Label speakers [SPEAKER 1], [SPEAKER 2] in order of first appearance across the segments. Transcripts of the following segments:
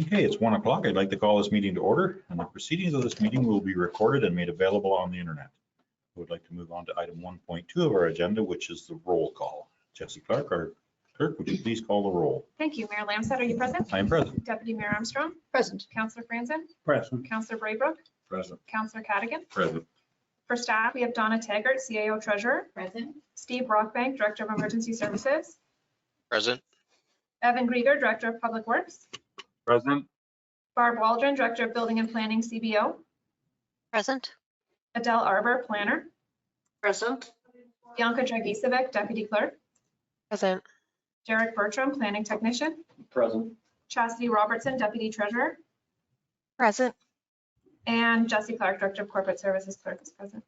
[SPEAKER 1] Okay, it's 1 o'clock. I'd like to call this meeting to order, and the proceedings of this meeting will be recorded and made available on the internet. I would like to move on to item 1.2 of our agenda, which is the roll call. Jessie Clark, our clerk, would you please call the roll?
[SPEAKER 2] Thank you. Mayor Lamstead, are you present?
[SPEAKER 1] I am present.
[SPEAKER 2] Deputy Mayor Armstrong?
[SPEAKER 3] Present.
[SPEAKER 2] Councillor Franzen?
[SPEAKER 3] Present.
[SPEAKER 2] Councillor Braybrook?
[SPEAKER 1] Present.
[SPEAKER 2] Councillor Cadigan?
[SPEAKER 1] Present.
[SPEAKER 2] For staff, we have Donna Taggart, CAO Treasurer. Present. Steve Rockbank, Director of Emergency Services.
[SPEAKER 4] Present.
[SPEAKER 2] Evan Grieger, Director of Public Works.
[SPEAKER 1] Present.
[SPEAKER 2] Barb Waldron, Director of Building and Planning, CBO.
[SPEAKER 4] Present.
[SPEAKER 2] Adele Arbor, Planner.
[SPEAKER 3] Present.
[SPEAKER 2] Bianca Dragicevic, Deputy Clerk.
[SPEAKER 4] Present.
[SPEAKER 2] Derek Bertram, Planning Technician.
[SPEAKER 3] Present.
[SPEAKER 2] Chastity Robertson, Deputy Treasurer.
[SPEAKER 4] Present.
[SPEAKER 2] And Jessie Clark, Director of Corporate Services, Clerk is present.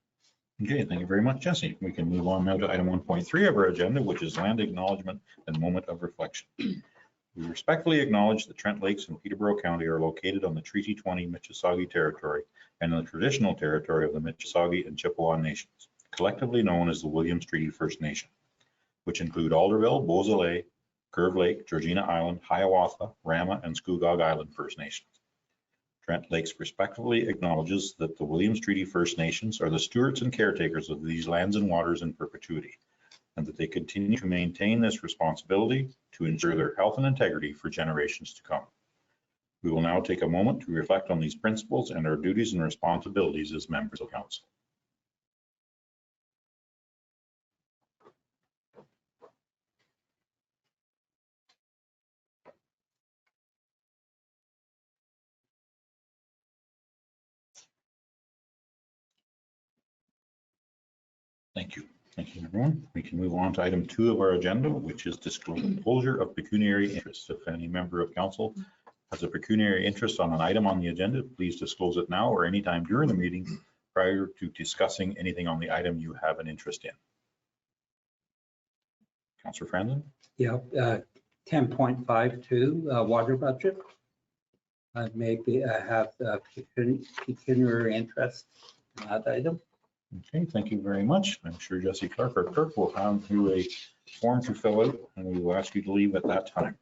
[SPEAKER 1] Okay, thank you very much, Jessie. We can move on now to item 1.3 of our agenda, which is land acknowledgement and moment of reflection. We respectfully acknowledge that Trent Lakes and Peterborough County are located on the Treaty 20 Mississauga territory and in the traditional territory of the Mississauga and Chippewa nations, collectively known as the Williams Treaty First Nation, which include Alderville, Beausoleil, Curve Lake, Georgina Island, Hiawatha, Rama, and Scugog Island First Nations. Trent Lakes respectfully acknowledges that the Williams Treaty First Nations are the stewards and caretakers of these lands and waters in perpetuity, and that they continue to maintain this responsibility to ensure their health and integrity for generations to come. We will now take a moment to reflect on these principles and our duties and responsibilities as members of council. Thank you. Thank you, everyone. We can move on to item 2 of our agenda, which is disclosure of pecuniary interests. If any member of council has a pecuniary interest on an item on the agenda, please disclose it now or anytime during the meeting prior to discussing anything on the item you have an interest in. Councillor Franzen?
[SPEAKER 5] Yeah, 10.52 water budget. Maybe I have pecuniary interest in that item.
[SPEAKER 1] Okay, thank you very much. I'm sure Jessie Clark, our clerk, will hand you a form to fill out, and we will ask you to leave at that time.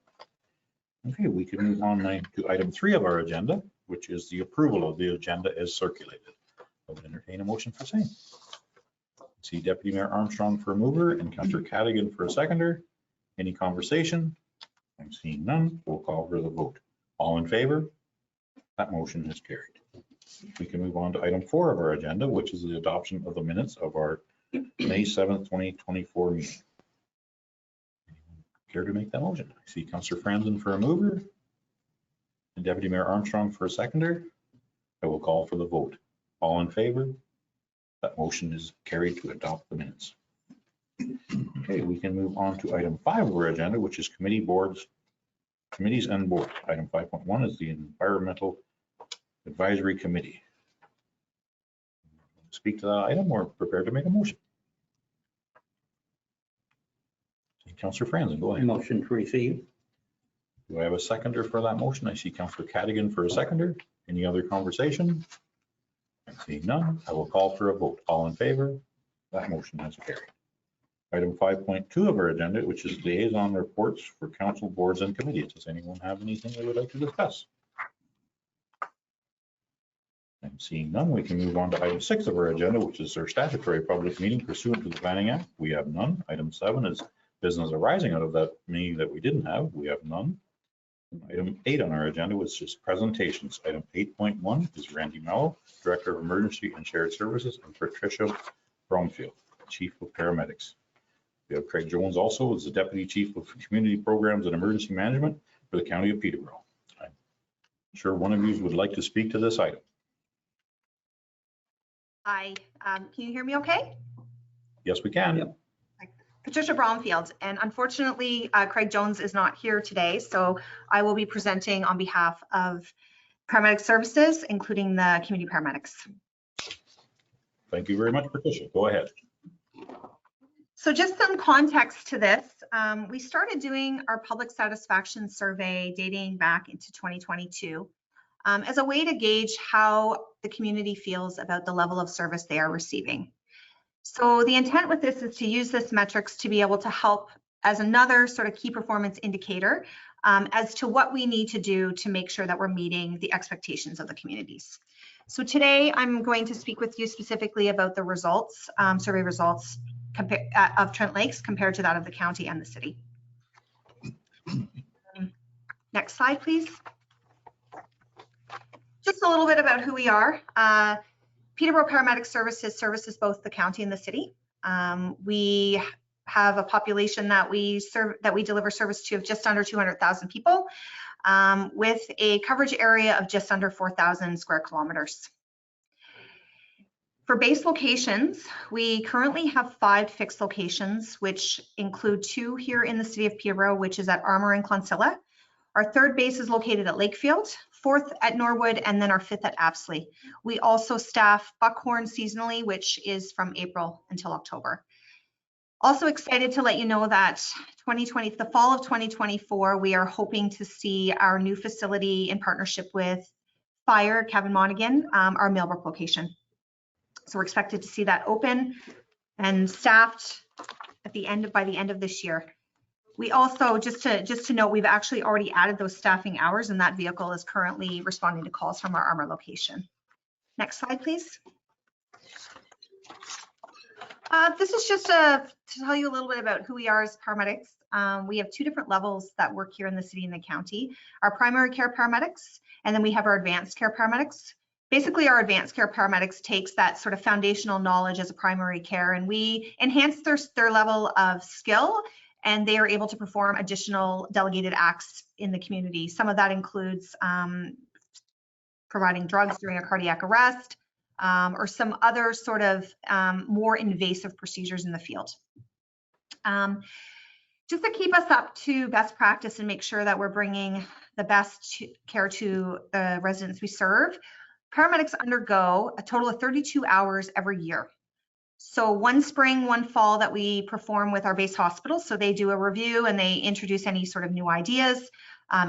[SPEAKER 1] Okay, we can move on now to item 3 of our agenda, which is the approval of the agenda as circulated. I would entertain a motion for same. See Deputy Mayor Armstrong for a mover and Councillor Cadigan for a seconder. Any conversation? I'm seeing none. We'll call for the vote. All in favor? That motion is carried. We can move on to item 4 of our agenda, which is the adoption of the minutes of our May 7th, 2024 meeting. Anyone care to make that motion? I see Councillor Franzen for a mover and Deputy Mayor Armstrong for a seconder. I will call for the vote. All in favor? That motion is carried to adopt the minutes. Okay, we can move on to item 5 of our agenda, which is committees and boards. Item 5.1 is the Environmental Advisory Committee. Speak to that item or prepare to make a motion. Councillor Franzen, go ahead.
[SPEAKER 5] Motion to receive.
[SPEAKER 1] Do I have a seconder for that motion? I see Councillor Cadigan for a seconder. Any other conversation? I see none. I will call for a vote. All in favor? That motion has carried. Item 5.2 of our agenda, which is liaison reports for council, boards, and committees. Does anyone have anything they would like to discuss? I'm seeing none. We can move on to item 6 of our agenda, which is our statutory public meeting pursuant to the Planning Act. We have none. Item 7 is business arising out of that meeting that we didn't have. We have none. Item 8 on our agenda was just presentations. Item 8.1 is Randy Mello, Director of Emergency and Shared Services, and Patricia Bromfield, Chief of Paramedics. We have Craig Jones also as the Deputy Chief of Community Programs and Emergency Management for the County of Peterborough. I'm sure one of you would like to speak to this item.
[SPEAKER 6] Hi, can you hear me okay?
[SPEAKER 1] Yes, we can.
[SPEAKER 5] Yep.
[SPEAKER 6] Patricia Bromfield, and unfortunately, Craig Jones is not here today, so I will be presenting on behalf of paramedic services, including the community paramedics.
[SPEAKER 1] Thank you very much, Patricia. Go ahead.
[SPEAKER 6] So just some context to this, we started doing our public satisfaction survey dating back into 2022 as a way to gauge how the community feels about the level of service they are receiving. So the intent with this is to use this metrics to be able to help as another sort of key performance indicator as to what we need to do to make sure that we're meeting the expectations of the communities. So today I'm going to speak with you specifically about the results, survey results of Trent Lakes compared to that of the county and the city. Next slide, please. Just a little bit about who we are. Peterborough Paramedic Services services both the county and the city. We have a population that we deliver service to of just under 200,000 people, with a coverage area of just under 4,000 square kilometers. For base locations, we currently have 5 fixed locations, which include 2 here in the city of Peterborough, which is at Armour and Clonsilla. Our 3rd base is located at Lakefield, 4th at Norwood, and then our 5th at Apsley. We also staff Buckhorn seasonally, which is from April until October. Also excited to let you know that the fall of 2024, we are hoping to see our new facility in partnership with Fire, Kevin Monaghan, our Millbrook location. So we're expected to see that open and staffed by the end of this year. We also, just to note, we've actually already added those staffing hours, and that vehicle is currently responding to calls from our Armour location. Next slide, please. This is just to tell you a little bit about who we are as paramedics. We have 2 different levels that work here in the city and the county. Our primary care paramedics, and then we have our advanced care paramedics. Basically, our advanced care paramedics takes that sort of foundational knowledge as a primary care, and we enhance their level of skill, and they are able to perform additional delegated acts in the community. Some of that includes providing drugs during a cardiac arrest, or some other sort of more invasive procedures in the field. Just to keep us up to best practice and make sure that we're bringing the best care to the residents we serve, paramedics undergo a total of 32 hours every year. So 1 spring, 1 fall that we perform with our base hospitals. So they do a review and they introduce any sort of new ideas,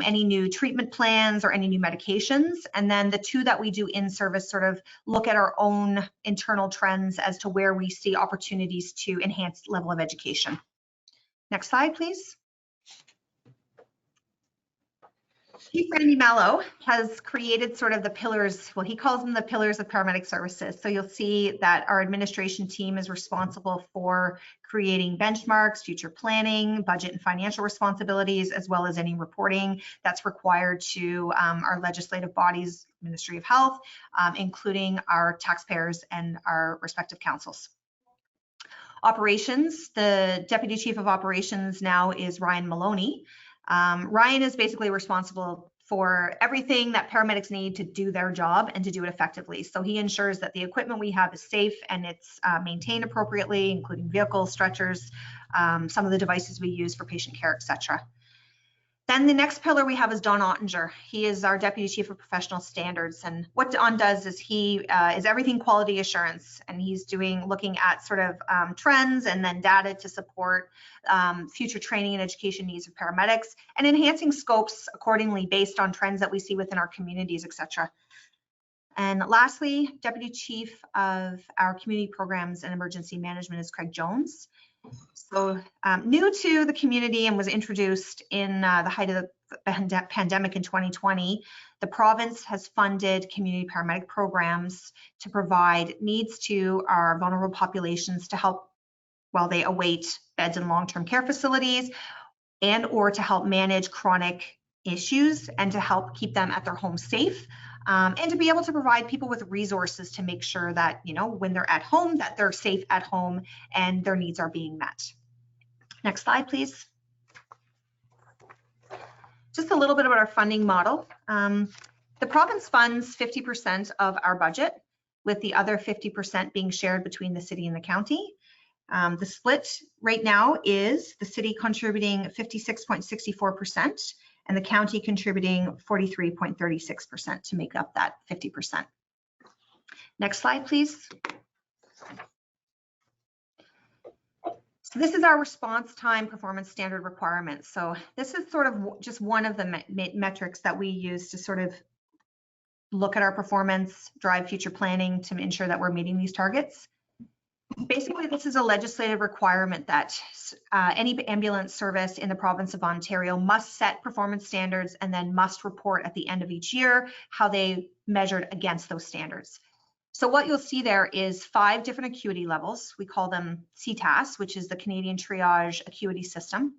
[SPEAKER 6] any new treatment plans or any new medications. And then the 2 that we do in service sort of look at our own internal trends as to where we see opportunities to enhance level of education. Next slide, please. Chief Randy Mello has created sort of the pillars, well, he calls them the pillars of paramedic services. So you'll see that our administration team is responsible for creating benchmarks, future planning, budget and financial responsibilities, as well as any reporting that's required to our legislative bodies, Ministry of Health, including our taxpayers and our respective councils. Operations, the Deputy Chief of Operations now is Ryan Maloney. Ryan is basically responsible for everything that paramedics need to do their job and to do it effectively. So he ensures that the equipment we have is safe and it's maintained appropriately, including vehicles, stretchers, some of the devices we use for patient care, etc. Then the next pillar we have is Don Ottinger. He is our Deputy Chief of Professional Standards. And what Don does is he is everything quality assurance. And he's looking at sort of trends and then data to support future training and education needs of paramedics and enhancing scopes accordingly based on trends that we see within our communities, etc. And lastly, Deputy Chief of our Community Programs and Emergency Management is Craig Jones. So new to the community and was introduced in the height of the pandemic in 2020, the province has funded community paramedic programs to provide needs to our vulnerable populations to help while they await beds in long-term care facilities and or to help manage chronic issues and to help keep them at their home safe. And to be able to provide people with resources to make sure that, you know, when they're at home, that they're safe at home and their needs are being met. Next slide, please. Just a little bit about our funding model. The province funds 50% of our budget, with the other 50% being shared between the city and the county. The split right now is the city contributing 56.64%. and the county contributing 43.36% to make up that 50%. Next slide, please. So this is our response time performance standard requirements. So this is sort of just one of the metrics that we use to sort of look at our performance, drive future planning to ensure that we're meeting these targets. Basically, this is a legislative requirement that any ambulance service in the province of Ontario must set performance standards and then must report at the end of each year how they measured against those standards. So what you'll see there is 5 different acuity levels. We call them CTAS, which is the Canadian Triage Acuity System.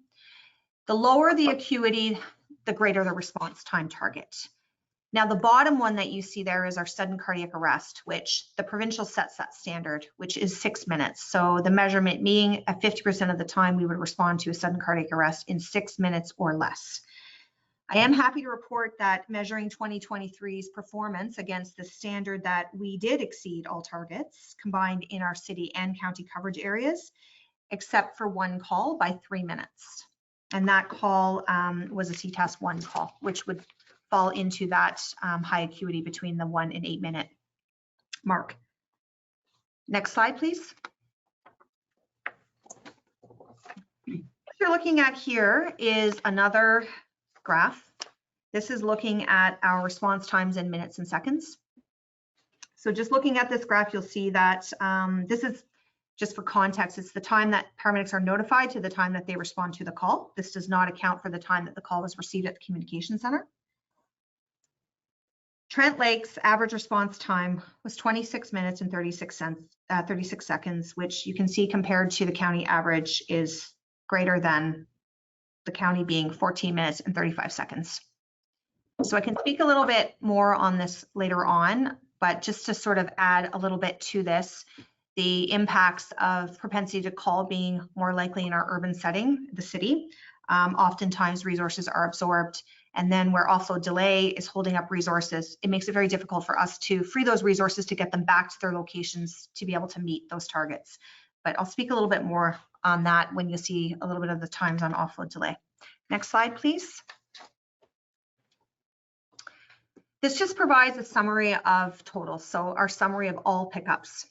[SPEAKER 6] The lower the acuity, the greater the response time target. Now, the bottom one that you see there is our sudden cardiac arrest, which the provincial sets that standard, which is 6 minutes. So the measurement being at 50% of the time, we would respond to a sudden cardiac arrest in 6 minutes or less. I am happy to report that measuring 2023's performance against the standard that we did exceed all targets combined in our city and county coverage areas, except for one call by 3 minutes. And that call was a CTAS 1 call, which would fall into that high acuity between the 1 and 8 minute mark. Next slide, please. What you're looking at here is another graph. This is looking at our response times in minutes and seconds. So just looking at this graph, you'll see that this is just for context, it's the time that paramedics are notified to the time that they respond to the call. This does not account for the time that the call was received at the communication center. Trent Lake's average response time was 26 minutes and 36 seconds, which you can see compared to the county average is greater than the county being 14 minutes and 35 seconds. So I can speak a little bit more on this later on, but just to sort of add a little bit to this, the impacts of propensity to call being more likely in our urban setting, the city. Oftentimes resources are absorbed, and then where offload delay is holding up resources, it makes it very difficult for us to free those resources to get them back to their locations to be able to meet those targets. But I'll speak a little bit more on that when you see a little bit of the times on offload delay. Next slide, please. This just provides a summary of totals, so our summary of all pickups.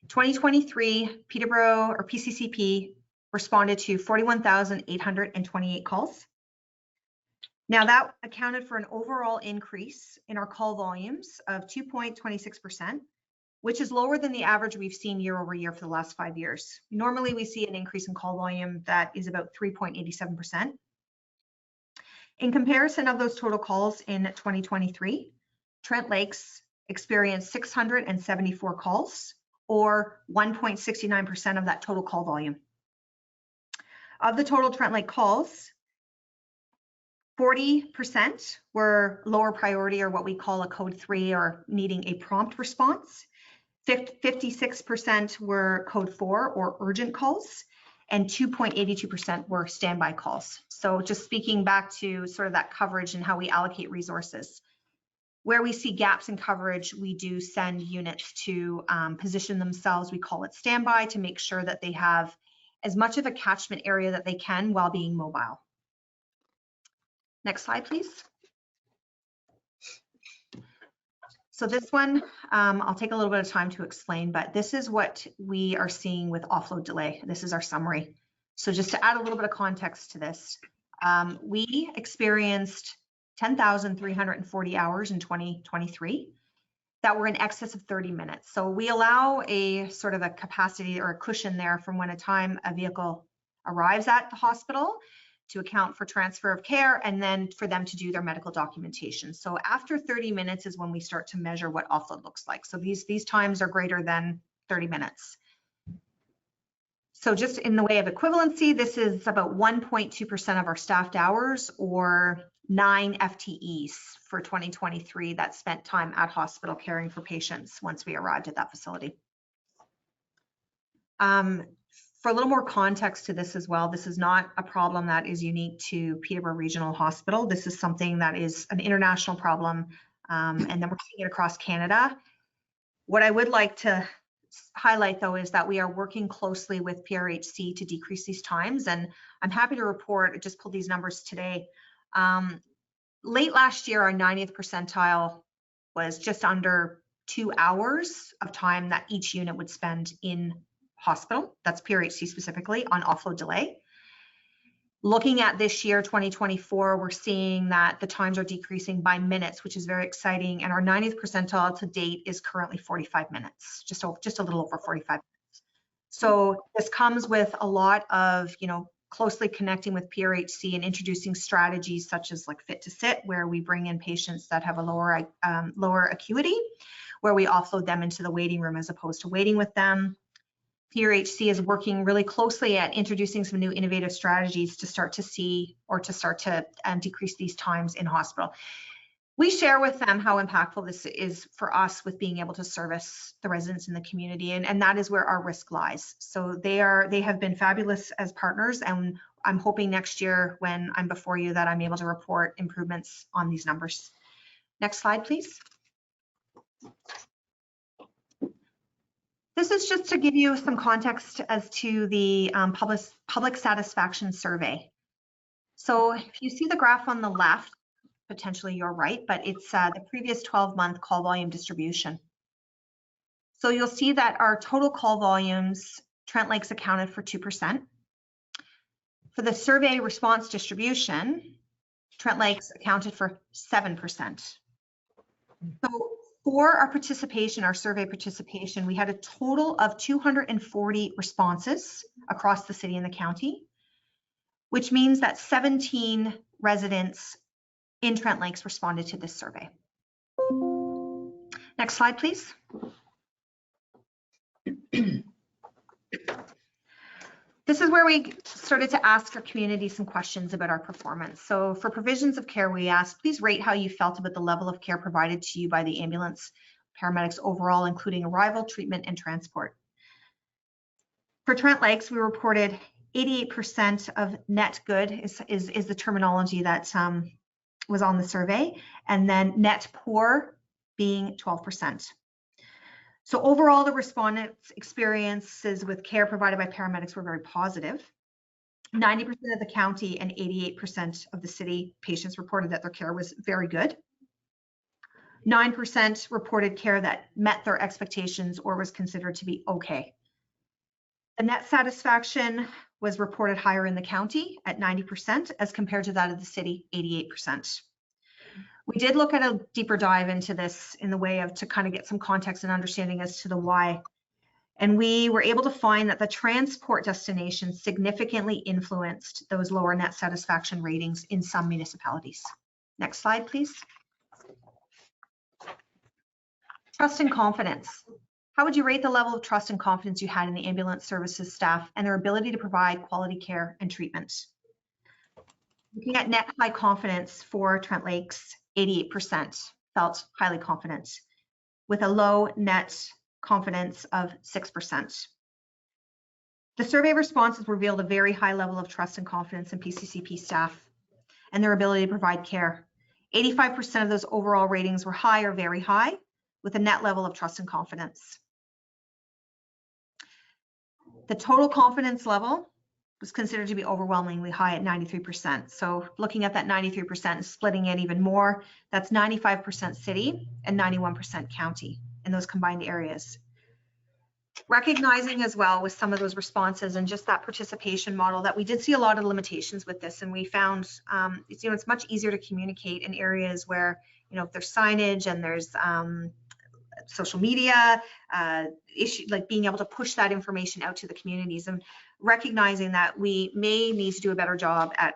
[SPEAKER 6] 2023, Peterborough or PCCP responded to 41,828 calls. Now that accounted for an overall increase in our call volumes of 2.26%, which is lower than the average we've seen year over year for the last 5 years. Normally we see an increase in call volume that is about 3.87%. In comparison of those total calls in 2023, Trent Lakes experienced 674 calls, or 1.69% of that total call volume. Of the total Trent Lake calls, 40% were lower priority, or what we call a code 3, or needing a prompt response. 56% were code 4 or urgent calls, and 2.82% were standby calls. So just speaking back to sort of that coverage and how we allocate resources. Where we see gaps in coverage, we do send units to position themselves, we call it standby, to make sure that they have as much of a catchment area that they can while being mobile. Next slide, please. So this one, I'll take a little bit of time to explain, but this is what we are seeing with offload delay. This is our summary. So just to add a little bit of context to this, we experienced 10,340 hours in 2023 that were in excess of 30 minutes. So we allow a sort of a capacity or a cushion there from when a vehicle arrives at the hospital to account for transfer of care, and then for them to do their medical documentation. So after 30 minutes is when we start to measure what offload looks like. So these times are greater than 30 minutes. So just in the way of equivalency, this is about 1.2% of our staffed hours, or 9 FTEs for 2023 that spent time at hospital caring for patients once we arrived at that facility. For a little more context to this as well, this is not a problem that is unique to Peterborough Regional Hospital. This is something that is an international problem, and then we're seeing it across Canada. What I would like to highlight, though, is that we are working closely with PRHC to decrease these times, and I'm happy to report, I just pulled these numbers today. Late last year, our 90th percentile was just under 2 hours of time that each unit would spend in hospital, that's PRHC specifically, on offload delay. Looking at this year, 2024, we're seeing that the times are decreasing by minutes, which is very exciting. And our 90th percentile to date is currently 45 minutes, just a little over 45 minutes. So this comes with a lot of, closely connecting with PRHC and introducing strategies such as like fit to sit, where we bring in patients that have a lower acuity, where we offload them into the waiting room as opposed to waiting with them. PRHC is working really closely at introducing some new innovative strategies to start to decrease these times in hospital. We share with them how impactful this is for us with being able to service the residents in the community, and that is where our risk lies. So they have been fabulous as partners, and I'm hoping next year when I'm before you that I'm able to report improvements on these numbers. Next slide, please. This is just to give you some context as to the public satisfaction survey. So if you see the graph on the left, potentially you're right, but it's the previous 12-month call volume distribution. So you'll see that our total call volumes, Trent Lakes accounted for 2%. For the survey response distribution, Trent Lakes accounted for 7%. So for our participation, our survey participation, we had a total of 240 responses across the city and the county, which means that 17 residents in Trent Lakes responded to this survey. Next slide, please. This is where we started to ask our community some questions about our performance. So for provisions of care, we asked, please rate how you felt about the level of care provided to you by the ambulance paramedics overall, including arrival, treatment, and transport. For Trent Lakes, we reported 88% of net good is the terminology that was on the survey, and then net poor being 12%. So overall, the respondents' experiences with care provided by paramedics were very positive. 90% of the county and 88% of the city patients reported that their care was very good. 9% reported care that met their expectations or was considered to be okay. The net satisfaction was reported higher in the county at 90% as compared to that of the city, 88%. We did look at a deeper dive into this in the way of to kind of get some context and understanding as to the why. And we were able to find that the transport destination significantly influenced those lower net satisfaction ratings in some municipalities. Next slide, please. Trust and confidence. How would you rate the level of trust and confidence you had in the ambulance services staff and their ability to provide quality care and treatment? Looking at net high confidence for Trent Lakes, 88% felt highly confident, with a low net confidence of 6%. The survey responses revealed a very high level of trust and confidence in PCCP staff and their ability to provide care. 85% of those overall ratings were high or very high, with a net level of trust and confidence. The total confidence level was considered to be overwhelmingly high at 93%. So looking at that 93% and splitting it even more, that's 95% city and 91% county in those combined areas. Recognizing as well with some of those responses and just that participation model that we did see a lot of limitations with this, and we found it's much easier to communicate in areas where there's signage and there's social media issue, like being able to push that information out to the communities, and recognizing that we may need to do a better job at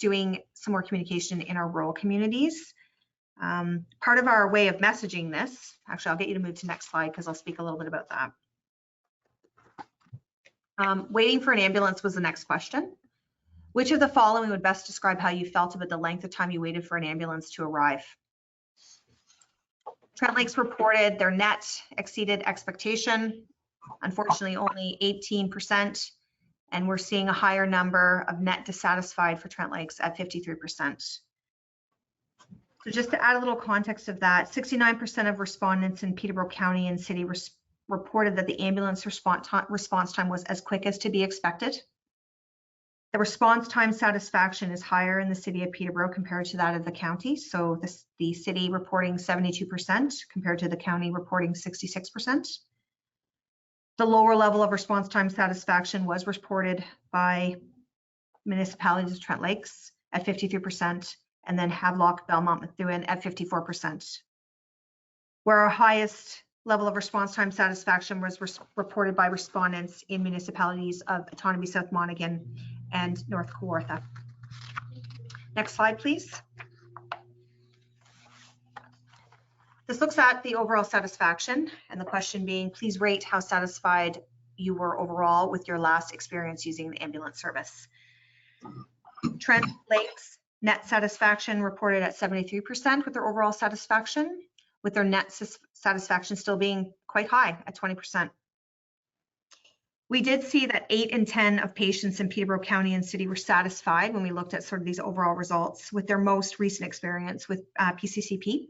[SPEAKER 6] doing some more communication in our rural communities. Part of our way of messaging this, actually I'll get you to move to next slide because I'll speak a little bit about that. Waiting for an ambulance was the next question. Which of the following would best describe how you felt about the length of time you waited for an ambulance to arrive? Trent Lakes reported their net exceeded expectation. Unfortunately, only 18%, and we're seeing a higher number of net dissatisfied for Trent Lakes at 53%. So just to add a little context of that, 69% of respondents in Peterborough County and City reported that the ambulance response time was as quick as to be expected. The response time satisfaction is higher in the city of Peterborough compared to that of the county. So the city reporting 72% compared to the county reporting 66%. The lower level of response time satisfaction was reported by municipalities of Trent Lakes at 53%, and then Havelock, Belmont, Methuen at 54%. Where our highest level of response time satisfaction was reported by respondents in municipalities of Autonomy South Monaghan and North Kawartha. Next slide, please. This looks at the overall satisfaction, and the question being, please rate how satisfied you were overall with your last experience using the ambulance service. Trent Lakes net satisfaction reported at 73% with their overall satisfaction, with their net satisfaction still being quite high at 20%. We did see that 8 in 10 of patients in Peterborough County and City were satisfied when we looked at sort of these overall results with their most recent experience with PCCP.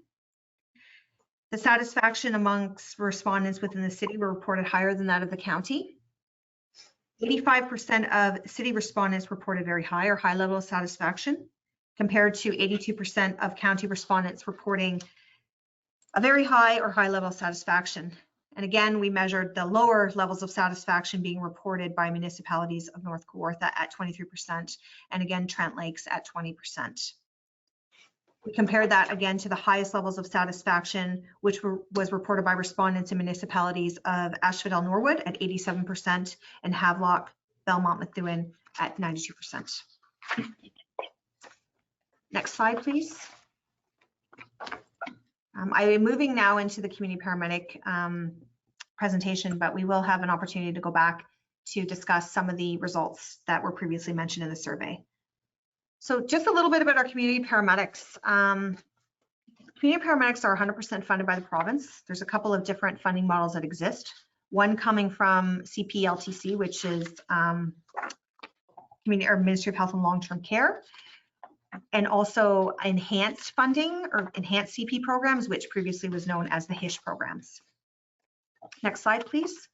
[SPEAKER 6] The satisfaction amongst respondents within the city were reported higher than that of the county. 85% of city respondents reported very high or high level of satisfaction, compared to 82% of county respondents reporting a very high or high level of satisfaction. And again, we measured the lower levels of satisfaction being reported by municipalities of North Kawartha at 23%, and again, Trent Lakes at 20%. We compared that again to the highest levels of satisfaction, which was reported by respondents in municipalities of Ashville Norwood at 87% and Havelock, Belmont Methuen at 92%. Next slide, please. I am moving now into the community paramedic presentation, but we will have an opportunity to go back to discuss some of the results that were previously mentioned in the survey. So just a little bit about our community paramedics. Community paramedics are 100% funded by the province. There's a couple of different funding models that exist. One coming from CPLTC, which is Ministry of Health and Long-Term Care, and also enhanced funding or enhanced CP programs, which previously was known as the HISH programs. Next slide, please.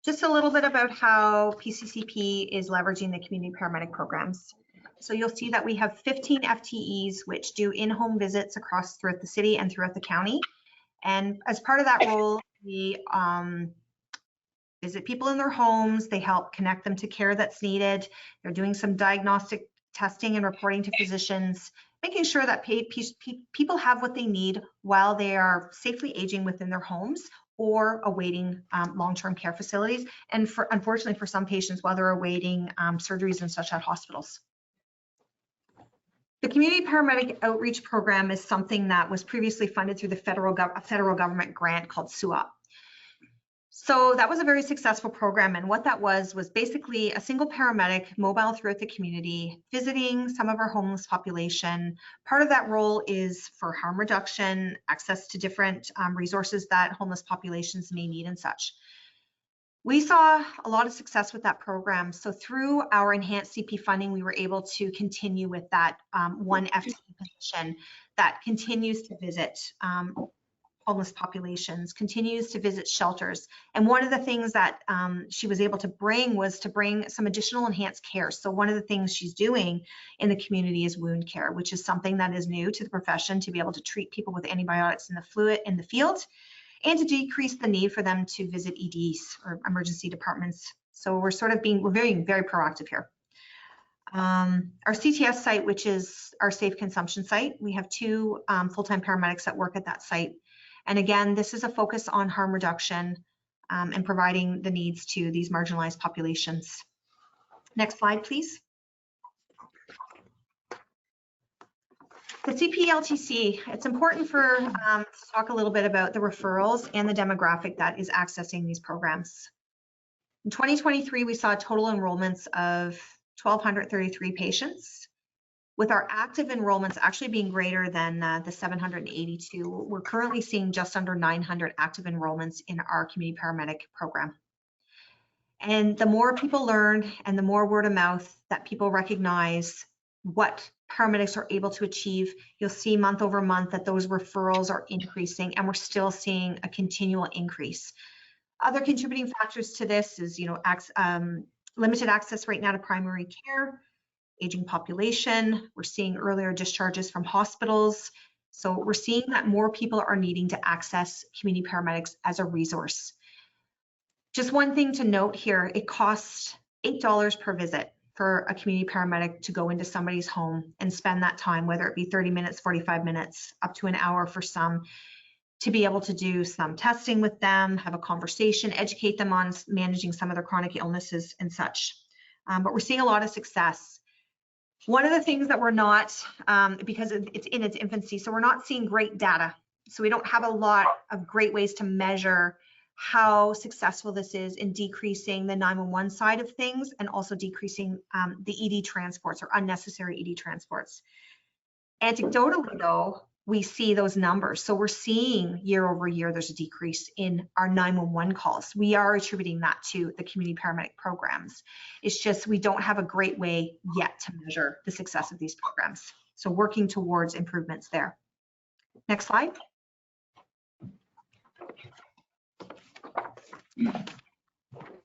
[SPEAKER 6] Just a little bit about how PCCP is leveraging the community paramedic programs. So you'll see that we have 15 FTEs which do in-home visits throughout the city and throughout the county. And as part of that role, we visit people in their homes. They help connect them to care that's needed. They're doing some diagnostic testing and reporting to physicians, making sure that people have what they need while they are safely aging within their homes or awaiting long-term care facilities. And unfortunately for some patients, while they're awaiting surgeries and such at hospitals. The Community Paramedic Outreach Program is something that was previously funded through the federal government grant called SUAP. So that was a very successful program, and what that was basically a single paramedic mobile throughout the community, visiting some of our homeless population. Part of that role is for harm reduction, access to different resources that homeless populations may need and such. We saw a lot of success with that program. So through our enhanced CP funding, we were able to continue with that one FTE position that continues to visit homeless populations, continues to visit shelters. And one of the things that she was able to bring was to bring some additional enhanced care. So one of the things she's doing in the community is wound care, which is something that is new to the profession, to be able to treat people with antibiotics in the field, and to decrease the need for them to visit EDs or emergency departments. So we're very, very proactive here. Our CTS site, which is our safe consumption site, we have 2 full-time paramedics that work at that site. And again, this is a focus on harm reduction and providing the needs to these marginalized populations. Next slide, please. The CPLTC, it's important to talk a little bit about the referrals and the demographic that is accessing these programs. In 2023, we saw total enrollments of 1,233 patients. With our active enrollments actually being greater than the 782, we're currently seeing just under 900 active enrollments in our community paramedic program. And the more people learn and the more word of mouth that people recognize what paramedics are able to achieve, you'll see month over month that those referrals are increasing, and we're still seeing a continual increase. Other contributing factors to this is, limited access right now to primary care, aging population. We're seeing earlier discharges from hospitals. So we're seeing that more people are needing to access community paramedics as a resource. Just one thing to note here, it costs $8 per visit for a community paramedic to go into somebody's home and spend that time, whether it be 30 minutes, 45 minutes, up to an hour for some, to be able to do some testing with them, have a conversation, educate them on managing some of their chronic illnesses and such. But we're seeing a lot of success. One of the things that we're not, because it's in its infancy, so we're not seeing great data. So we don't have a lot of great ways to measure how successful this is in decreasing the 911 side of things and also decreasing the ED transports or unnecessary ED transports. Anecdotally though, we see those numbers. So we're seeing year over year, there's a decrease in our 911 calls. We are attributing that to the community paramedic programs. It's just, we don't have a great way yet to measure the success of these programs. So working towards improvements there. Next slide.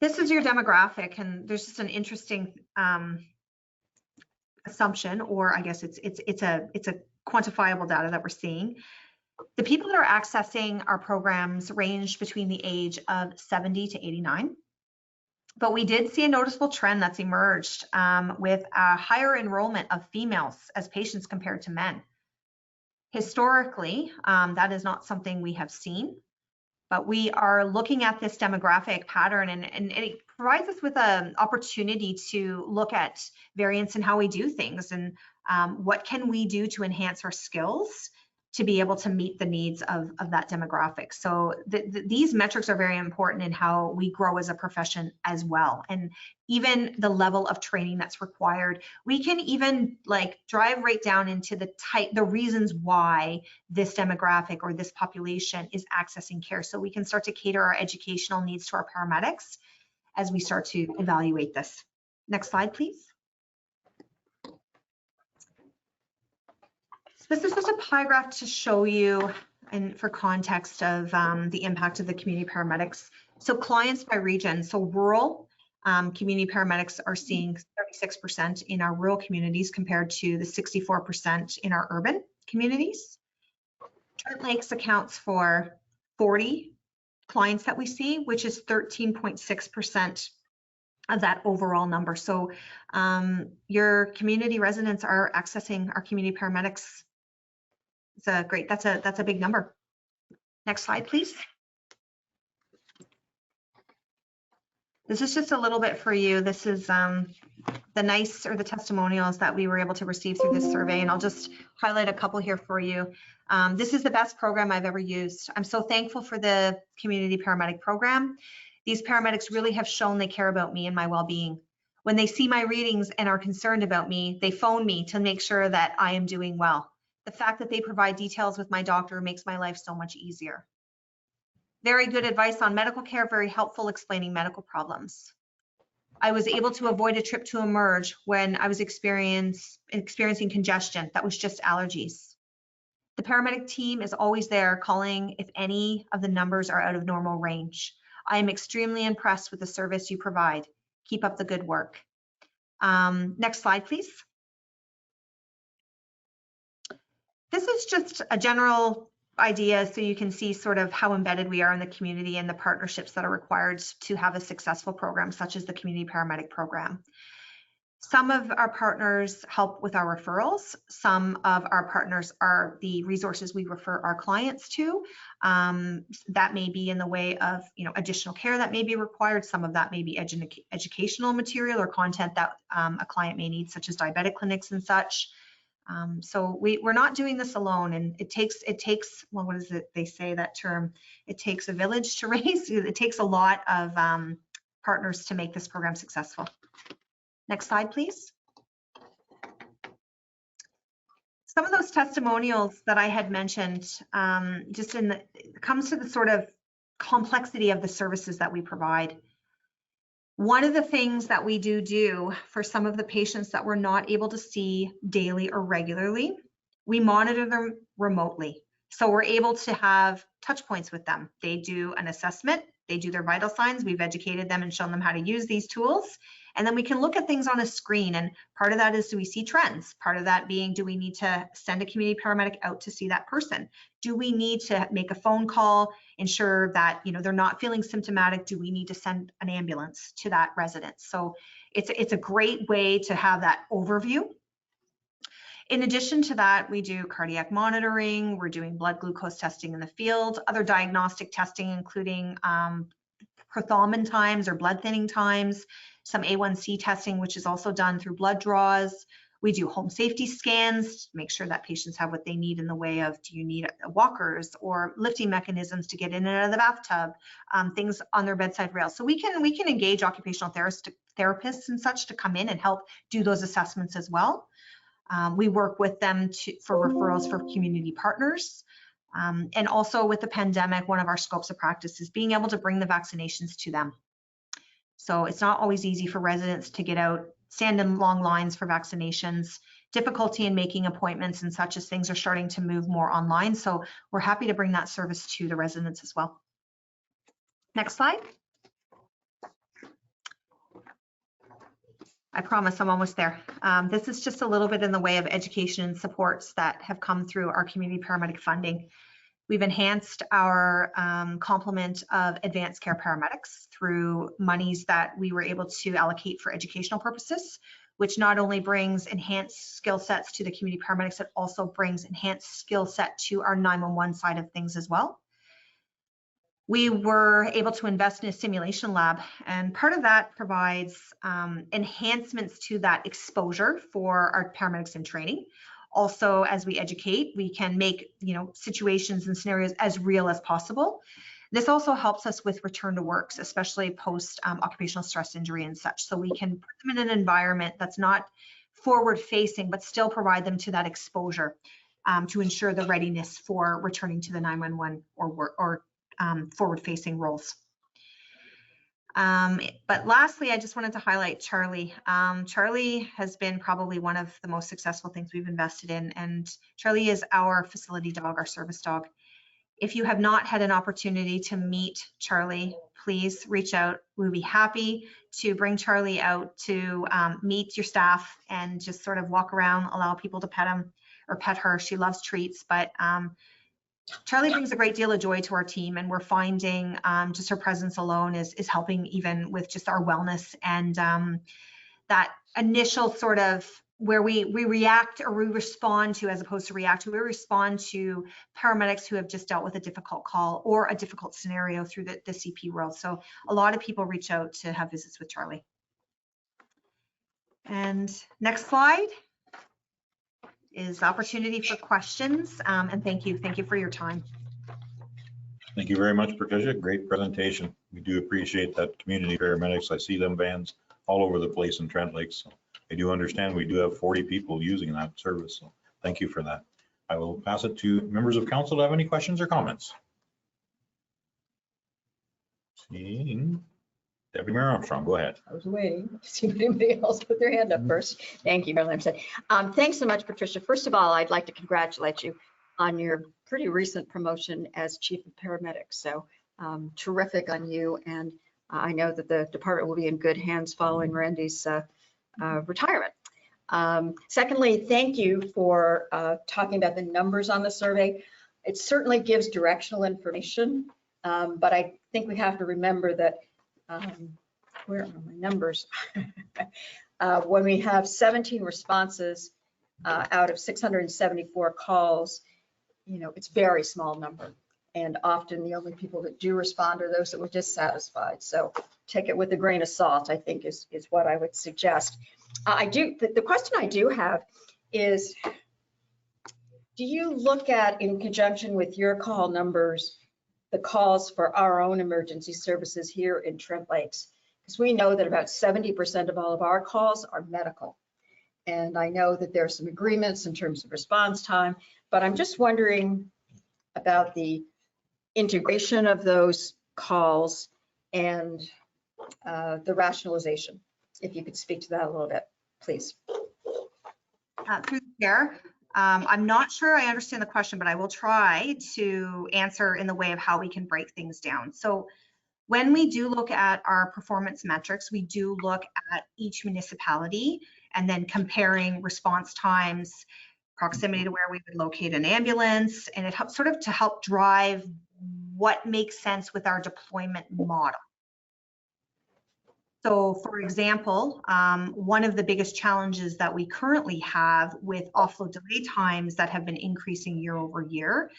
[SPEAKER 6] This is your demographic, and there's just an interesting assumption, or I guess it's a quantifiable data that we're seeing. The people that are accessing our programs range between the age of 70 to 89. But we did see a noticeable trend that's emerged with a higher enrollment of females as patients compared to men. Historically, that is not something we have seen, but we are looking at this demographic pattern, and it provides us with an opportunity to look at variance in how we do things and what can we do to enhance our skills to be able to meet the needs of that demographic. So these metrics are very important in how we grow as a profession as well. And even the level of training that's required, we can even like drive right down into the reasons why this demographic or this population is accessing care. So we can start to cater our educational needs to our paramedics as we start to evaluate this. Next slide, please. This is just a pie graph to show you, and for context of the impact of the community paramedics. So clients by region, so rural community paramedics are seeing 36% in our rural communities compared to the 64% in our urban communities. Trent Lakes accounts for 40 clients that we see, which is 13.6% of that overall number. So your community residents are accessing our community paramedics. That's a big number. Next slide, please. This is just a little bit for you. This is the testimonials that we were able to receive through this survey, and I'll just highlight a couple here for you. This is the best program I've ever used. I'm so thankful for the community paramedic program. These paramedics really have shown they care about me and my well-being. When they see my readings and are concerned about me, they phone me to make sure that I am doing well. The fact that they provide details with my doctor makes my life so much easier. Very good advice on medical care, very helpful explaining medical problems. I was able to avoid a trip to Emerge when I was experiencing congestion. That was just allergies. The paramedic team is always there calling if any of the numbers are out of normal range. I am extremely impressed with the service you provide. Keep up the good work. Next slide, please. This is just a general idea so you can see sort of how embedded we are in the community and the partnerships that are required to have a successful program such as the community paramedic program. Some of our partners help with our referrals. Some of our partners are the resources we refer our clients to. That may be in the way of additional care that may be required. Some of that may be educational material or content that a client may need, such as diabetic clinics and such. So we're not doing this alone, and it takes, well, what is it they say, that term? It takes a village to raise. It takes a lot of partners to make this program successful. Next slide, please. Some of those testimonials that I had mentioned, just it comes to the sort of complexity of the services that we provide. One of the things that we do for some of the patients that we're not able to see daily or regularly, we monitor them remotely. So we're able to have touch points with them. They do an assessment, they do their vital signs, we've educated them and shown them how to use these tools. And then we can look at things on a screen. And part of that is, do we see trends? Part of that being, do we need to send a community paramedic out to see that person? Do we need to make a phone call, ensure that they're not feeling symptomatic? Do we need to send an ambulance to that residence? So it's a great way to have that overview. In addition to that, we do cardiac monitoring, we're doing blood glucose testing in the field, other diagnostic testing, including prothrombin times or blood thinning times, some A1C testing, which is also done through blood draws. We do home safety scans to make sure that patients have what they need in the way of, do you need walkers or lifting mechanisms to get in and out of the bathtub, things on their bedside rails. So we can engage occupational therapists and such to come in and help do those assessments as well. We work with them for referrals for community partners. And also with the pandemic, one of our scopes of practice is being able to bring the vaccinations to them. So it's not always easy for residents to get out, stand in long lines for vaccinations, difficulty in making appointments and such, as things are starting to move more online. So we're happy to bring that service to the residents as well. Next slide. I promise I'm almost there. This is just a little bit in the way of education and supports that have come through our community paramedic funding. We've enhanced our complement of advanced care paramedics through monies that we were able to allocate for educational purposes, which not only brings enhanced skill sets to the community paramedics, it also brings enhanced skill set to our 911 side of things as well. We were able to invest in a simulation lab, and part of that provides enhancements to that exposure for our paramedics in training. Also, as we educate, we can make situations and scenarios as real as possible. This also helps us with return to works, especially post occupational stress injury and such. So we can put them in an environment that's not forward facing, but still provide them to that exposure to ensure the readiness for returning to the 911 or forward facing roles. But lastly, I just wanted to highlight Charlie. Charlie has been probably one of the most successful things we've invested in, and Charlie is our facility dog, our service dog. If you have not had an opportunity to meet Charlie, please reach out. We'll be happy to bring Charlie out to meet your staff and just sort of walk around, allow people to pet him or pet her. She loves treats, but Charlie brings a great deal of joy to our team, and we're finding just her presence alone is helping even with just our wellness and that initial sort of where we react or we respond to, as opposed to react to, we respond to paramedics who have just dealt with a difficult call or a difficult scenario through the CP world. So a lot of people reach out to have visits with Charlie. And next slide is opportunity for questions. And thank you for your time.
[SPEAKER 1] Thank you very much, Patricia. Great presentation. We do appreciate that community paramedics. I see them vans all over the place in Trent Lakes. So I do understand we do have 40 people using that service. So thank you for that. I will pass it to members of council to have any questions or comments. Seeing Deputy Mayor Armstrong, go ahead.
[SPEAKER 3] I was waiting to see if anybody else put their hand up first. Thank you, Marilyn. Thanks so much, Patricia. First of all, I'd like to congratulate you on your pretty recent promotion as Chief of Paramedics. So terrific on you. And I know that the department will be in good hands following Randy's retirement. Secondly, thank you for talking about the numbers on the survey. It certainly gives directional information, but I think we have to remember that where are my numbers? When we have 17 responses out of 674 calls, it's a very small number. And often the only people that do respond are those that were dissatisfied. So take it with a grain of salt, I think is what I would suggest. The question I do have is, do you look at, in conjunction with your call numbers, the calls for our own emergency services here in Trent Lakes? Because we know that about 70% of all of our calls are medical. And I know that there are some agreements in terms of response time, but I'm just wondering about the integration of those calls and the rationalization. If you could speak to that a little bit, please.
[SPEAKER 6] Through the chair, I'm not sure I understand the question, but I will try to answer in the way of how we can break things down. So when we do look at our performance metrics, we do look at each municipality and then comparing response times, proximity to where we would locate an ambulance, and it helps sort of to help drive what makes sense with our deployment model. So for example, one of the biggest challenges that we currently have with offload delay times that have been increasing year over year,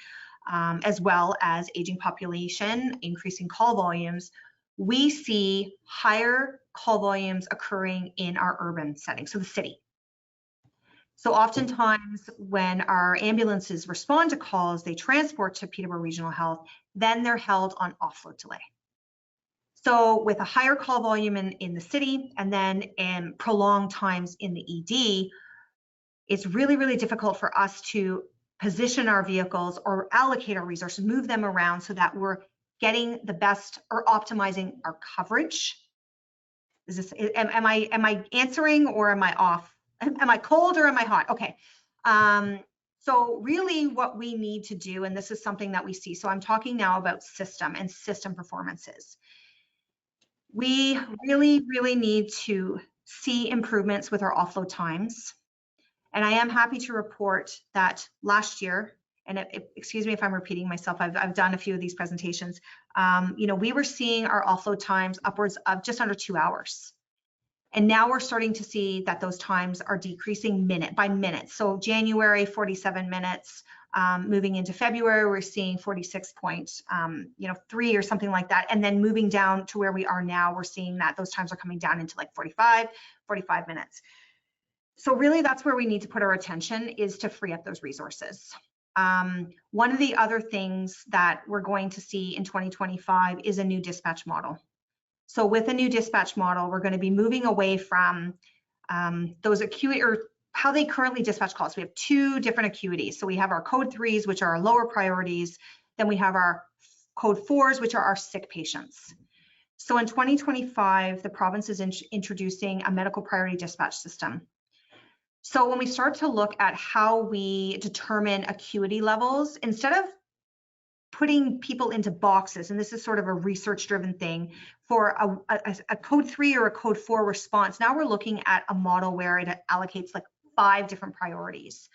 [SPEAKER 6] as well as aging population, increasing call volumes, we see higher call volumes occurring in our urban setting, so the city. So oftentimes when our ambulances respond to calls, they transport to Peterborough Regional Health, then they're held on offload delay. So with a higher call volume in the city and then in prolonged times in the ED, it's really, really difficult for us to position our vehicles or allocate our resources, move them around so that we're getting the best or optimizing our coverage. Is this, am I answering or am I off? Am I cold or am I hot? Okay. So really what we need to do, and this is something that we see, so I'm talking now about system and system performances. We really, really need to see improvements with our offload times. And I am happy to report that last year, and excuse me if I'm repeating myself, I've done a few of these presentations, we were seeing our offload times upwards of just under 2 hours. And now we're starting to see that those times are decreasing minute by minute. So January, 47 minutes, moving into February, we're seeing 46.3 or something like that. And then moving down to where we are now, we're seeing that those times are coming down into like 45 minutes. So really that's where we need to put our attention, is to free up those resources. One of the other things that we're going to see in 2025 is a new dispatch model. So with a new dispatch model, we're going to be moving away from those acuity, or how they currently dispatch calls. We have 2 different acuities. So we have our code 3s, which are our lower priorities. Then we have our code 4s, which are our sick patients. So in 2025, the province is introducing a medical priority dispatch system. So when we start to look at how we determine acuity levels, instead of putting people into boxes, and this is sort of a research-driven thing, for a code 3 or a code 4 response, now we're looking at a model where it allocates like 5 different priorities.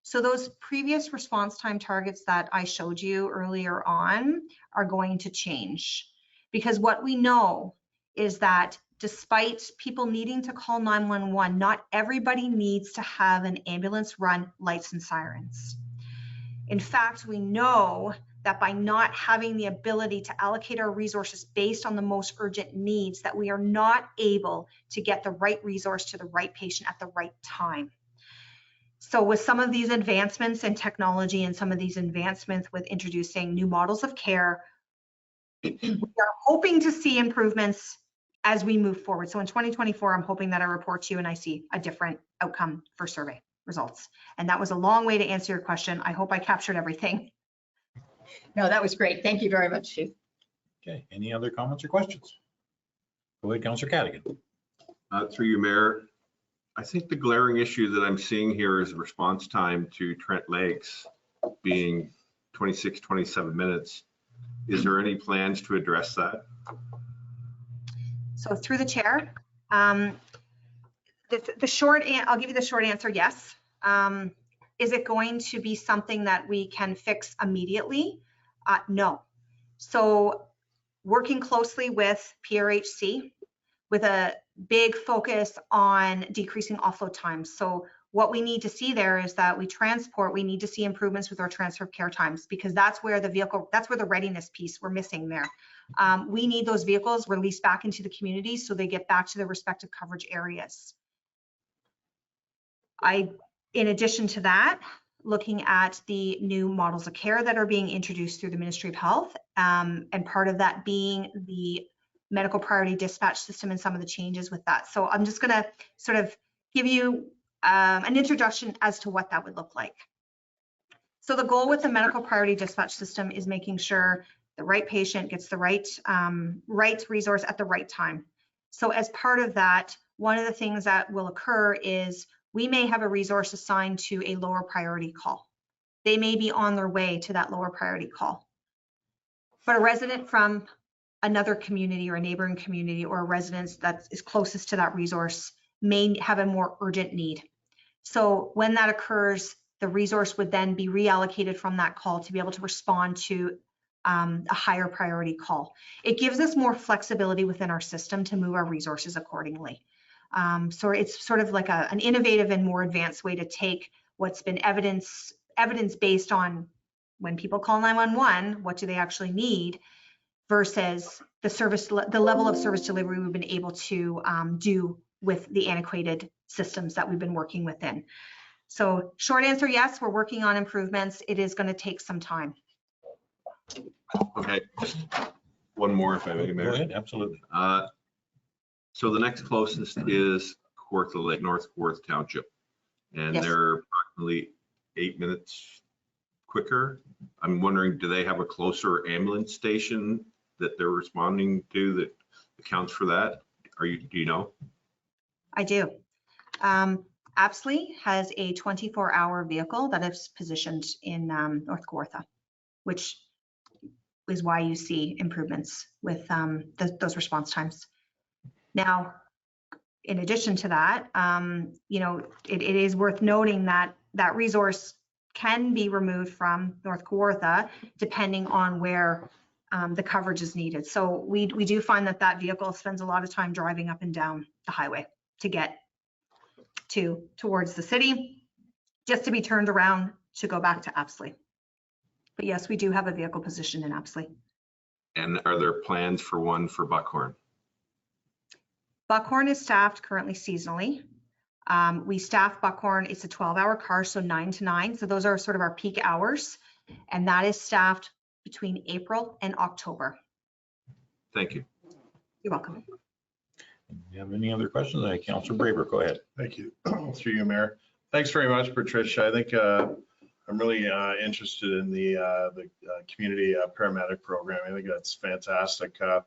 [SPEAKER 6] So those previous response time targets that I showed you earlier on are going to change, because what we know is that despite people needing to call 911, not everybody needs to have an ambulance run lights and sirens. In fact, we know that by not having the ability to allocate our resources based on the most urgent needs, that we are not able to get the right resource to the right patient at the right time. So with some of these advancements in technology and some of these advancements with introducing new models of care, we are hoping to see improvements as we move forward. So in 2024, I'm hoping that I report to you and I see a different outcome for survey results. And that was a long way to answer your question. I hope I captured everything.
[SPEAKER 3] No, that was great. Thank you very much, Chief.
[SPEAKER 1] Okay, any other comments or questions? Go ahead, Councillor Cadigan.
[SPEAKER 7] Through you, Mayor. I think the glaring issue that I'm seeing here is response time to Trent Lakes being 26, 27 minutes. Is there any plans to address that?
[SPEAKER 6] So through the chair, I'll give you the short answer, yes. Is it going to be something that we can fix immediately? No. So working closely with PRHC with a big focus on decreasing offload times. So what we need to see there is that we need to see improvements with our transfer of care times, because that's where the readiness piece we're missing there. We need those vehicles released back into the community so they get back to their respective coverage areas. In addition to that, looking at the new models of care that are being introduced through the Ministry of Health, and part of that being the medical priority dispatch system and some of the changes with that. So I'm just going to sort of give you an introduction as to what that would look like. So the goal with the medical priority dispatch system is making sure the right patient gets the right resource at the right time. So as part of that, one of the things that will occur is we may have a resource assigned to a lower priority call. They may be on their way to that lower priority call. But a resident from another community or a neighboring community, or a residence that is closest to that resource, may have a more urgent need. So when that occurs, the resource would then be reallocated from that call to be able to respond to a higher priority call. It gives us more flexibility within our system to move our resources accordingly. So it's sort of like an innovative and more advanced way to take what's been evidence-based on when people call 911, what do they actually need, versus the level of service delivery we've been able to do with the antiquated systems that we've been working within. So short answer, yes, we're working on improvements. It is going to take some time.
[SPEAKER 7] Okay, just one more if I may,
[SPEAKER 1] Go
[SPEAKER 7] Mayor.
[SPEAKER 1] ahead, absolutely.
[SPEAKER 7] So the next closest is Kawartha Lake, North Kawartha Township. And
[SPEAKER 6] Yes.
[SPEAKER 7] they're approximately 8 minutes quicker. I'm wondering, do they have a closer ambulance station that they're responding to that accounts for that? Do you know?
[SPEAKER 6] I do. Apsley has a 24-hour vehicle that is positioned in North Kawartha, which is why you see improvements with those response times. Now, in addition to that, it is worth noting that that resource can be removed from North Kawartha depending on where the coverage is needed. So we do find that vehicle spends a lot of time driving up and down the highway to get towards the city, just to be turned around to go back to Apsley. But yes, we do have a vehicle positioned in Apsley.
[SPEAKER 7] And are there plans for one for Buckhorn?
[SPEAKER 6] Buckhorn is staffed currently seasonally. We staff Buckhorn, it's a 12-hour car, so 9 to 9. So those are sort of our peak hours. And that is staffed between April and October.
[SPEAKER 7] Thank you.
[SPEAKER 6] You're welcome.
[SPEAKER 1] Do you have any other questions? Councilor Braber, go ahead.
[SPEAKER 8] Thank you. Through you, Mayor. Thanks very much, Patricia. I think I'm really interested in the community paramedic program. I think that's fantastic. I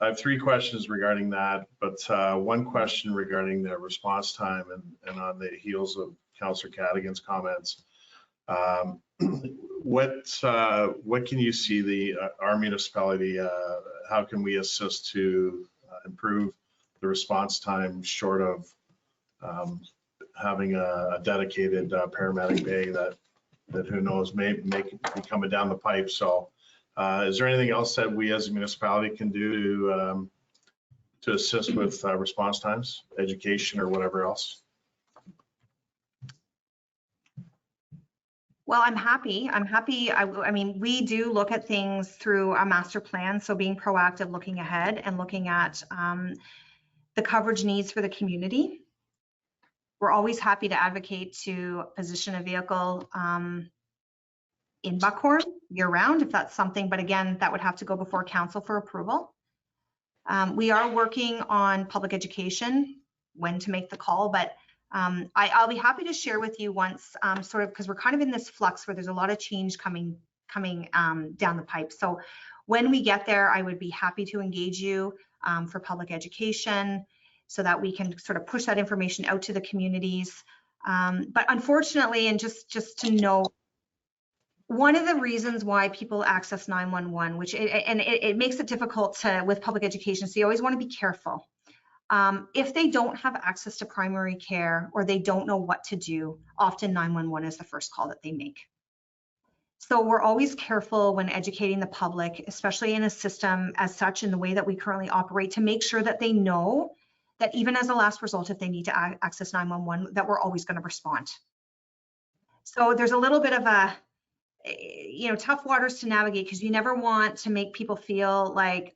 [SPEAKER 8] have 3 questions regarding that, but one question regarding the response time and on the heels of Councilor Cadigan's comments. What can you see our municipality, how can we assist to improve the response time short of having a dedicated paramedic bay that who knows may be coming down the pipe? So is there anything else that we as a municipality can do to assist with response times, education, or whatever else?
[SPEAKER 6] Well, I'm happy. I mean, we do look at things through a master plan. So being proactive, looking ahead and looking at the coverage needs for the community. We're always happy to advocate to position a vehicle in Buckhorn year round, if that's something, but again, that would have to go before council for approval. We are working on public education, when to make the call, but I'll be happy to share with you once sort of, because we're kind of in this flux where there's a lot of change coming down the pipe. So when we get there, I would be happy to engage you for public education so that we can sort of push that information out to the communities. But unfortunately, and just to know, one of the reasons why people access 911, which it makes it difficult with public education, so you always want to be careful. If they don't have access to primary care or they don't know what to do, often 911 is the first call that they make. So we're always careful when educating the public, especially in a system as such in the way that we currently operate, to make sure that they know that even as a last result, if they need to access 911, that we're always going to respond. So there's a little bit of a, tough waters to navigate, because you never want to make people feel like,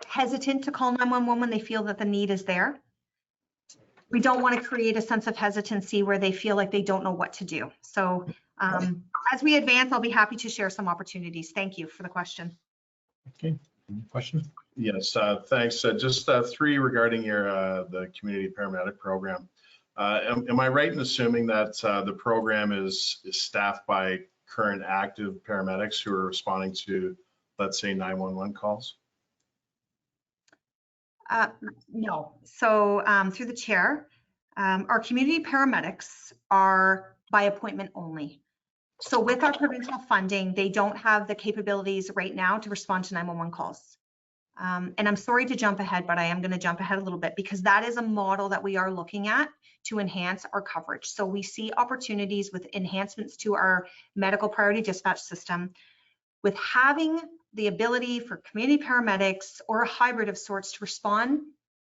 [SPEAKER 6] hesitant to call 911 when they feel that the need is there. We don't want to create a sense of hesitancy where they feel like they don't know what to do. So as we advance, I'll be happy to share some opportunities. Thank you for the question.
[SPEAKER 1] Okay, any questions?
[SPEAKER 8] Yes, thanks. Just 3 regarding the community paramedic program. Am I right in assuming that the program is staffed by current active paramedics who are responding to, let's say, 911 calls?
[SPEAKER 6] No. So through the chair, our community paramedics are by appointment only. So with our provincial funding, they don't have the capabilities right now to respond to 911 calls. And I'm sorry to jump ahead, but I am going to jump ahead a little bit because that is a model that we are looking at to enhance our coverage. So we see opportunities with enhancements to our medical priority dispatch system with having the ability for community paramedics or a hybrid of sorts to respond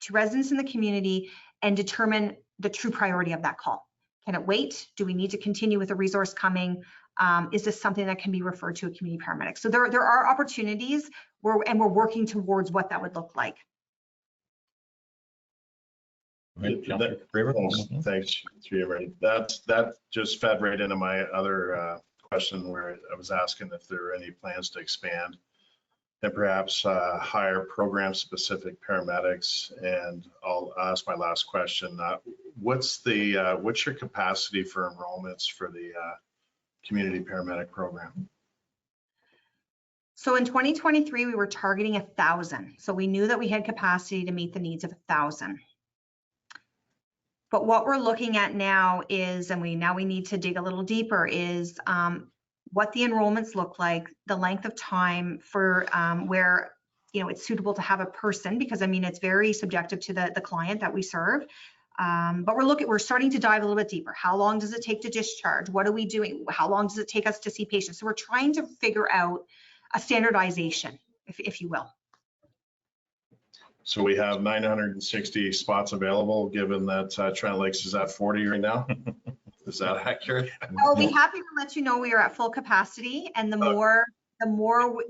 [SPEAKER 6] to residents in the community and determine the true priority of that call. Can it wait? Do we need to continue with a resource coming? Is this something that can be referred to a community paramedic? So there are opportunities and we're working towards what that would look like.
[SPEAKER 1] Right, Councillor Graber?
[SPEAKER 8] Thanks, through you, Ray. That just fed right into my other question where I was asking if there are any plans to expand and perhaps hire program-specific paramedics. And I'll ask my last question. What's your capacity for enrollments for the community paramedic program?
[SPEAKER 6] So in 2023, we were targeting 1,000. So we knew that we had capacity to meet the needs of 1,000. But what we're looking at now is, and we need to dig a little deeper, is what the enrollments look like, the length of time for where it's suitable to have a person, because I mean it's very subjective to the client that we serve. But we're starting to dive a little bit deeper. How long does it take to discharge? What are we doing? How long does it take us to see patients? So we're trying to figure out a standardization, if you will.
[SPEAKER 8] So we have 960 spots available, given that Trent Lakes is at 40 right now. Is that accurate?
[SPEAKER 6] I'll be happy to let you know we are at full capacity, and the more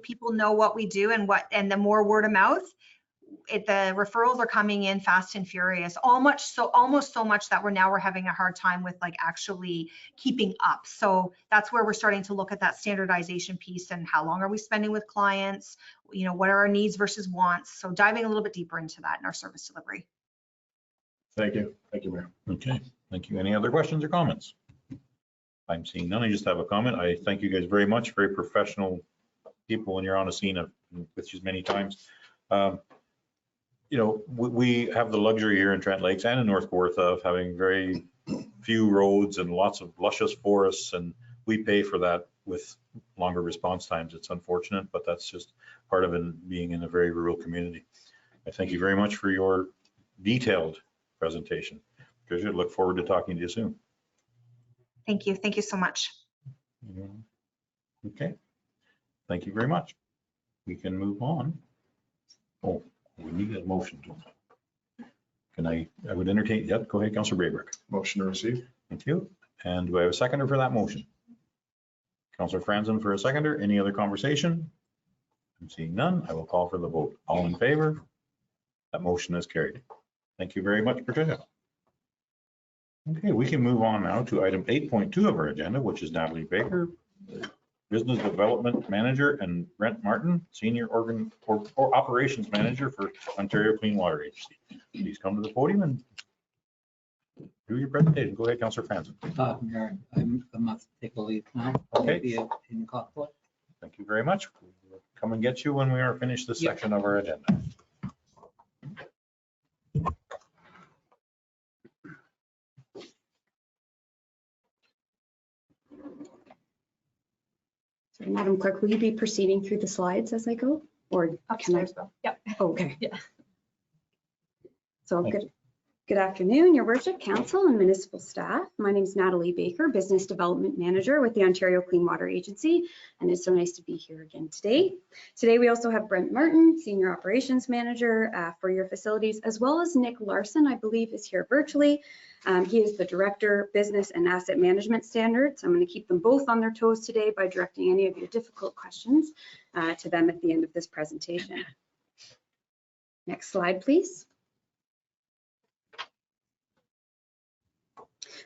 [SPEAKER 6] people know what we do and the more word of mouth, the referrals are coming in fast and furious. Almost so much that we're having a hard time with actually keeping up. So that's where we're starting to look at that standardization piece and how long are we spending with clients? What are our needs versus wants? So diving a little bit deeper into that in our service delivery.
[SPEAKER 8] Thank you. Thank you, Mayor.
[SPEAKER 1] Okay, thank you. Any other questions or comments? I'm seeing none. I just have a comment. I thank you guys very much. Very professional people when you're on a scene with you many times. We have the luxury here in Trent Lakes and in North Kawartha of having very few roads and lots of luscious forests, and we pay for that with longer response times. It's unfortunate, but that's just part of being in a very rural community. I thank you very much for your detailed presentation. Patricia, look forward to talking to you soon.
[SPEAKER 6] Thank you. Thank you so much.
[SPEAKER 1] Okay. Thank you very much. We can move on. Oh, we need a motion. I would entertain, yep, go ahead, Councillor Braybrick.
[SPEAKER 8] Motion to receive.
[SPEAKER 1] Thank you. And do I have a seconder for that motion? Councillor Franzen for a seconder. Any other conversation? I'm seeing none. I will call for the vote. All in favor? That motion is carried. Thank you very much, Patricia. Okay, we can move on now to item 8.2 of our agenda, which is Natalie Baker, Business Development Manager, and Brent Martin, Senior Operations Manager for Ontario Clean Water Agency. Please come to the podium and do your presentation. Go ahead, Councillor Franzen.
[SPEAKER 5] Mayor, I must take a leave now.
[SPEAKER 1] Okay.
[SPEAKER 5] Be in conflict.
[SPEAKER 1] Thank you very much. We'll come and get you when we are finished this section of our agenda.
[SPEAKER 9] So, Madam Clerk, will you be proceeding through the slides as I go? Or can I?
[SPEAKER 2] Upstairs, though. Yep.
[SPEAKER 9] Oh, okay.
[SPEAKER 2] Yeah.
[SPEAKER 9] So good afternoon, Your Worship, Council and municipal staff. My name is Natalie Baker, Business Development Manager with the Ontario Clean Water Agency, and it's so nice to be here again today. Today we also have Brent Martin, Senior Operations Manager for your facilities, as well as Nick Larson, I believe is here virtually. He is the Director, Business and Asset Management Standards. I'm going to keep them both on their toes today by directing any of your difficult questions to them at the end of this presentation. Next slide, please.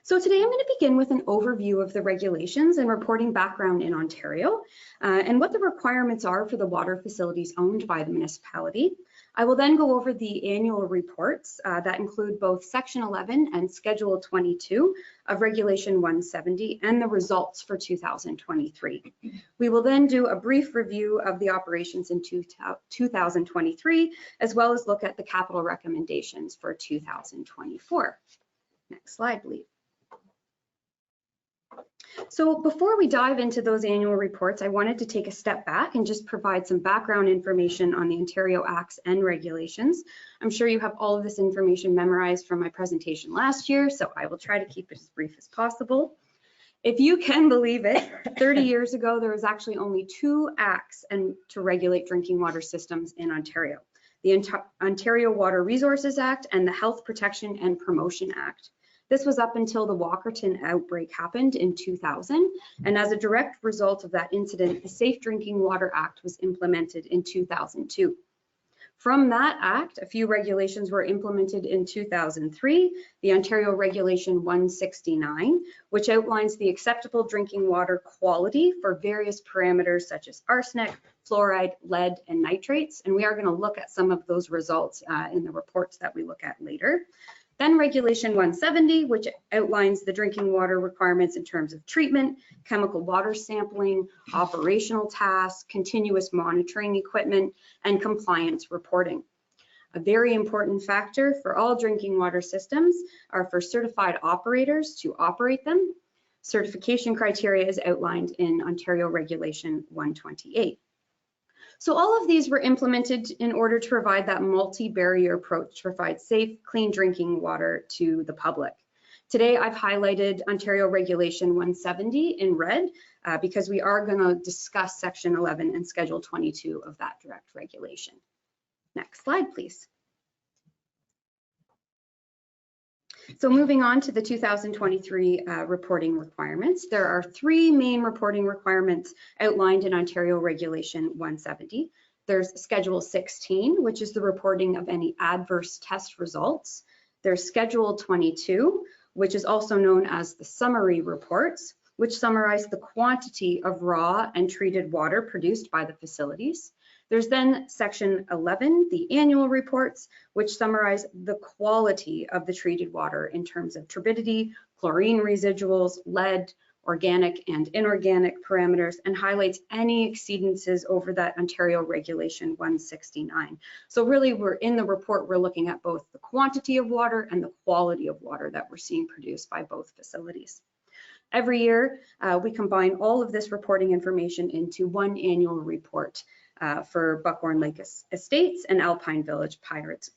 [SPEAKER 9] So today I'm going to begin with an overview of the regulations and reporting background in Ontario and what the requirements are for the water facilities owned by the municipality. I will then go over the annual reports that include both Section 11 and Schedule 22 of Regulation 170 and the results for 2023. We will then do a brief review of the operations in 2023, as well as look at the capital recommendations for 2024. Next slide, please. So before we dive into those annual reports, I wanted to take a step back and just provide some background information on the Ontario Acts and regulations. I'm sure you have all of this information memorized from my presentation last year, so I will try to keep it as brief as possible. If you can believe it, 30 years ago, there was actually only 2 acts to regulate drinking water systems in Ontario: the Ontario Water Resources Act and the Health Protection and Promotion Act. This was up until the Walkerton outbreak happened in 2000, and as a direct result of that incident, the Safe Drinking Water Act was implemented in 2002. From that act, a few regulations were implemented in 2003, the Ontario Regulation 169, which outlines the acceptable drinking water quality for various parameters such as arsenic, fluoride, lead, and nitrates, and we are going to look at some of those results in the reports that we look at later. Then Regulation 170, which outlines the drinking water requirements in terms of treatment, chemical water sampling, operational tasks, continuous monitoring equipment, and compliance reporting. A very important factor for all drinking water systems are for certified operators to operate them. Certification criteria is outlined in Ontario Regulation 128. So all of these were implemented in order to provide that multi-barrier approach to provide safe, clean drinking water to the public. Today, I've highlighted Ontario Regulation 170 in red because we are going to discuss Section 11 and Schedule 22 of that direct regulation. Next slide, please. So moving on to the 2023 reporting requirements, there are 3 main reporting requirements outlined in Ontario Regulation 170. There's Schedule 16, which is the reporting of any adverse test results. There's Schedule 22, which is also known as the summary reports, which summarize the quantity of raw and treated water produced by the facilities. There's then Section 11, the annual reports, which summarize the quality of the treated water in terms of turbidity, chlorine residuals, lead, organic and inorganic parameters, and highlights any exceedances over that Ontario Regulation 169. So really, in the report, we're looking at both the quantity of water and the quality of water that we're seeing produced by both facilities. Every year, we combine all of this reporting information into one annual report for Buckhorn Lake Estates and Alpine Village Pirates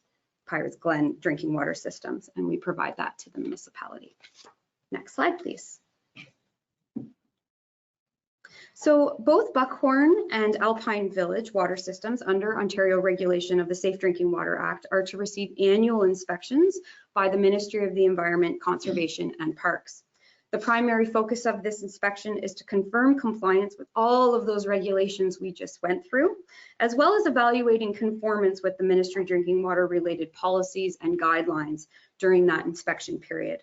[SPEAKER 9] Glen drinking water systems, and we provide that to the municipality. Next slide, please. So both Buckhorn and Alpine Village water systems under Ontario regulation of the Safe Drinking Water Act are to receive annual inspections by the Ministry of the Environment, Conservation and Parks. The primary focus of this inspection is to confirm compliance with all of those regulations we just went through, as well as evaluating conformance with the ministry drinking water related policies and guidelines during that inspection period.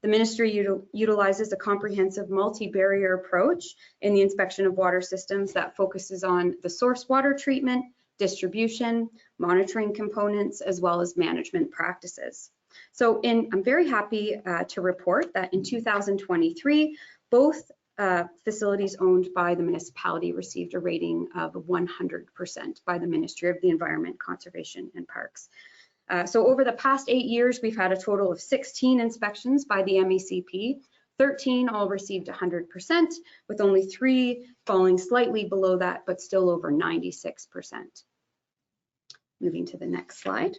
[SPEAKER 9] The ministry utilizes a comprehensive multi-barrier approach in the inspection of water systems that focuses on the source water treatment, distribution, monitoring components, as well as management practices. So I'm very happy to report that in 2023, both facilities owned by the municipality received a rating of 100% by the Ministry of the Environment, Conservation and Parks. So over the past 8 years, we've had a total of 16 inspections by the MECP. 13 all received 100%, with only 3 falling slightly below that, but still over 96%. Moving to the next slide.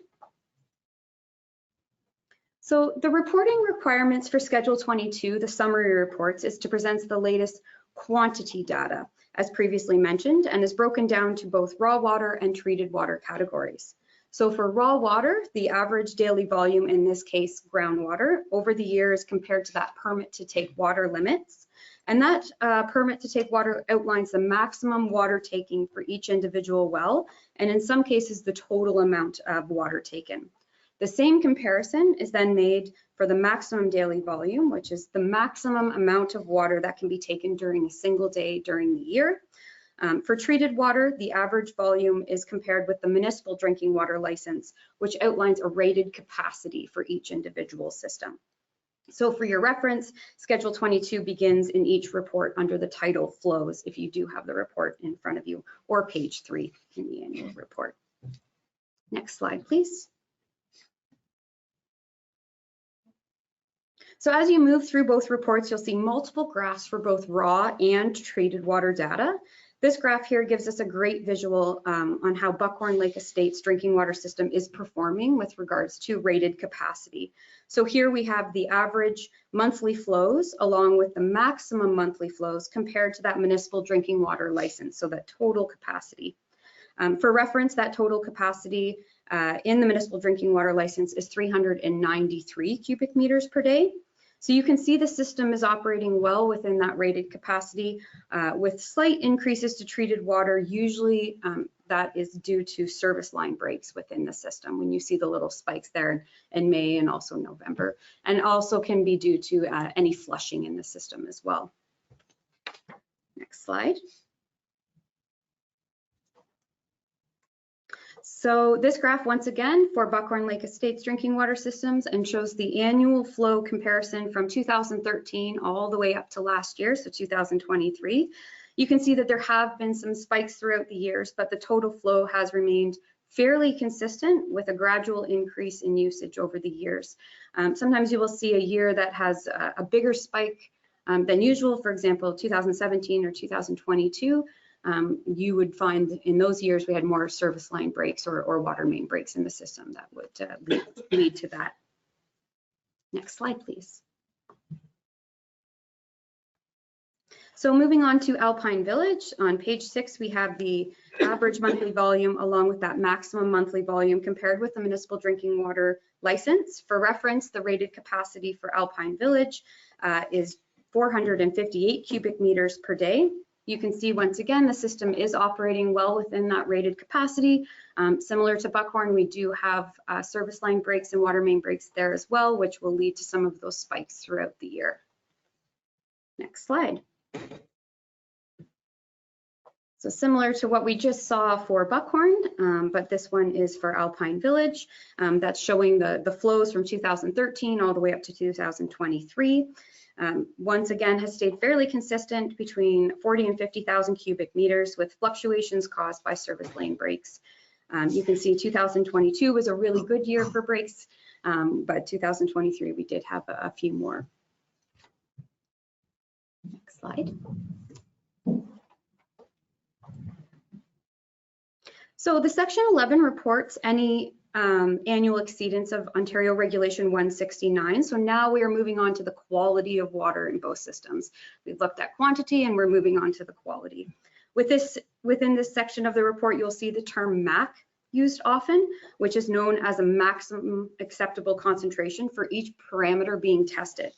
[SPEAKER 9] So the reporting requirements for Schedule 22, the summary reports, is to present the latest quantity data, as previously mentioned, and is broken down to both raw water and treated water categories. So for raw water, the average daily volume, in this case groundwater, over the years compared to that permit to take water limits. And that permit to take water outlines the maximum water taking for each individual well, and in some cases the total amount of water taken. The same comparison is then made for the maximum daily volume, which is the maximum amount of water that can be taken during a single day during the year. For treated water, the average volume is compared with the municipal drinking water license, which outlines a rated capacity for each individual system. So for your reference, Schedule 22 begins in each report under the title Flows, if you do have the report in front of you, or page 3 in the annual report. Next slide, please. So as you move through both reports, you'll see multiple graphs for both raw and treated water data. This graph here gives us a great visual on how Buckhorn Lake Estates drinking water system is performing with regards to rated capacity. So here we have the average monthly flows along with the maximum monthly flows compared to that municipal drinking water license, so that total capacity. For reference, that total capacity in the municipal drinking water license is 393 cubic meters per day. So you can see the system is operating well within that rated capacity with slight increases to treated water. Usually that is due to service line breaks within the system when you see the little spikes there in May and also November, and also can be due to any flushing in the system as well. Next slide. So this graph, once again, for Buckhorn Lake Estates drinking water systems, and shows the annual flow comparison from 2013 all the way up to last year, so 2023. You can see that there have been some spikes throughout the years, but the total flow has remained fairly consistent with a gradual increase in usage over the years. Sometimes you will see a year that has a bigger spike than usual, for example, 2017 or 2022. You would find in those years we had more service line breaks or water main breaks in the system that would lead to that. Next slide, please. So moving on to Alpine Village, on page 6, we have the average monthly volume along with that maximum monthly volume compared with the municipal drinking water license. For reference, the rated capacity for Alpine Village is 458 cubic meters per day. You can see once again the system is operating well within that rated capacity. Similar to Buckhorn, we do have service line breaks and water main breaks there as well, which will lead to some of those spikes throughout the year. Next slide. So similar to what we just saw for Buckhorn, but this one is for Alpine Village. That's showing the flows from 2013 all the way up to 2023. Once again, has stayed fairly consistent between 40 and 50,000 cubic meters with fluctuations caused by service lane breaks. You can see 2022 was a really good year for breaks, but 2023 we did have a few more. Next slide. So the Section 11 reports any annual exceedance of Ontario Regulation 169. So now we are moving on to the quality of water in both systems. We've looked at quantity and we're moving on to the quality. Within this section of the report, you'll see the term MAC used often, which is known as a maximum acceptable concentration for each parameter being tested.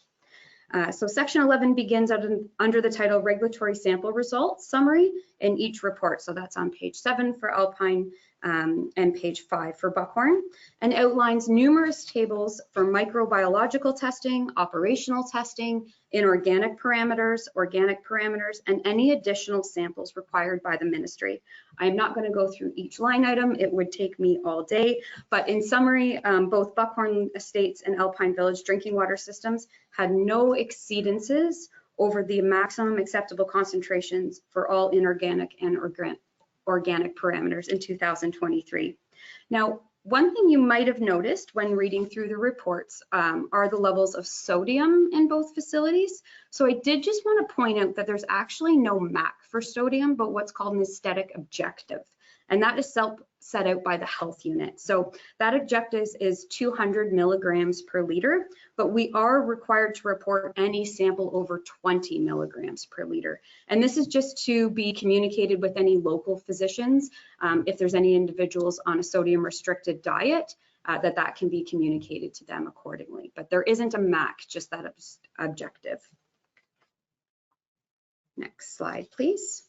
[SPEAKER 9] So Section 11 begins under the title Regulatory Sample Results Summary in each report. So that's on page 7 for Alpine and page 5 for Buckhorn, and outlines numerous tables for microbiological testing, operational testing, inorganic parameters, organic parameters, and any additional samples required by the ministry. I'm not going to go through each line item. It would take me all day, but in summary, both Buckhorn Estates and Alpine Village drinking water systems had no exceedances over the maximum acceptable concentrations for all inorganic and organic parameters in 2023. Now, one thing you might have noticed when reading through the reports are the levels of sodium in both facilities. So I did just want to point out that there's actually no MAC for sodium, but what's called an aesthetic objective. And that is set out by the health unit. So that objective is 200 milligrams per liter, but we are required to report any sample over 20 milligrams per liter. And this is just to be communicated with any local physicians. If there's any individuals on a sodium restricted diet, that can be communicated to them accordingly. But there isn't a MAC, just that objective. Next slide, please.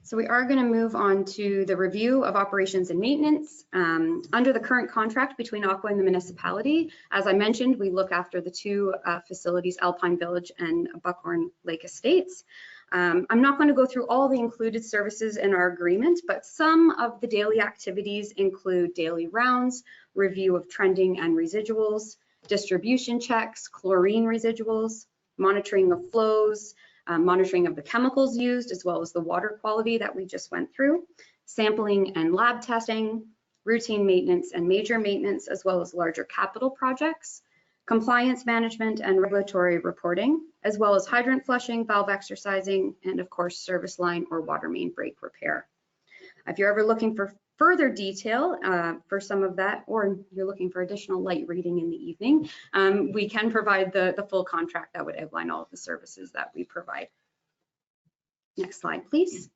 [SPEAKER 9] So we are going to move on to the review of operations and maintenance. Under the current contract between Aqua and the municipality, as I mentioned, we look after the two facilities, Alpine Village and Buckhorn Lake Estates. I'm not going to go through all the included services in our agreement, but some of the daily activities include daily rounds, review of trending and residuals, distribution checks, chlorine residuals, monitoring of flows, monitoring of the chemicals used, as well as the water quality that we just went through, sampling and lab testing, routine maintenance and major maintenance, as well as larger capital projects, compliance management and regulatory reporting, as well as hydrant flushing, valve exercising, and of course, service line or water main break repair. If you're ever looking for further detail for some of that, or you're looking for additional light reading in the evening, we can provide the full contract that would outline all of the services that we provide. Next slide, please.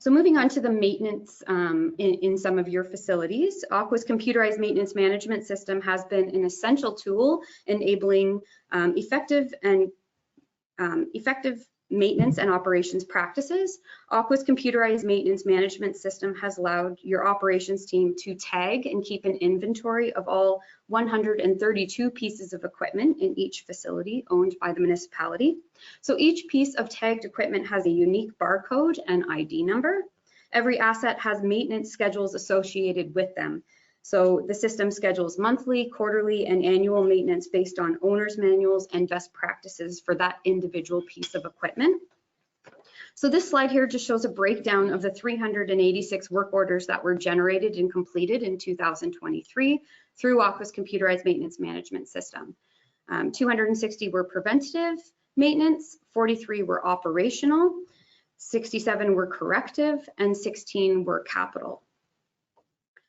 [SPEAKER 9] So moving on to the maintenance in some of your facilities, Aqua's computerized maintenance management system has been an essential tool enabling effective maintenance and operations practices. Aqua's computerized maintenance management system has allowed your operations team to tag and keep an inventory of all 132 pieces of equipment in each facility owned by the municipality. So each piece of tagged equipment has a unique barcode and ID number. Every asset has maintenance schedules associated with them. So the system schedules monthly, quarterly, and annual maintenance based on owner's manuals and best practices for that individual piece of equipment. So this slide here just shows a breakdown of the 386 work orders that were generated and completed in 2023 through Aqua's computerized maintenance management system. 260 were preventative maintenance, 43 were operational, 67 were corrective, and 16 were capital.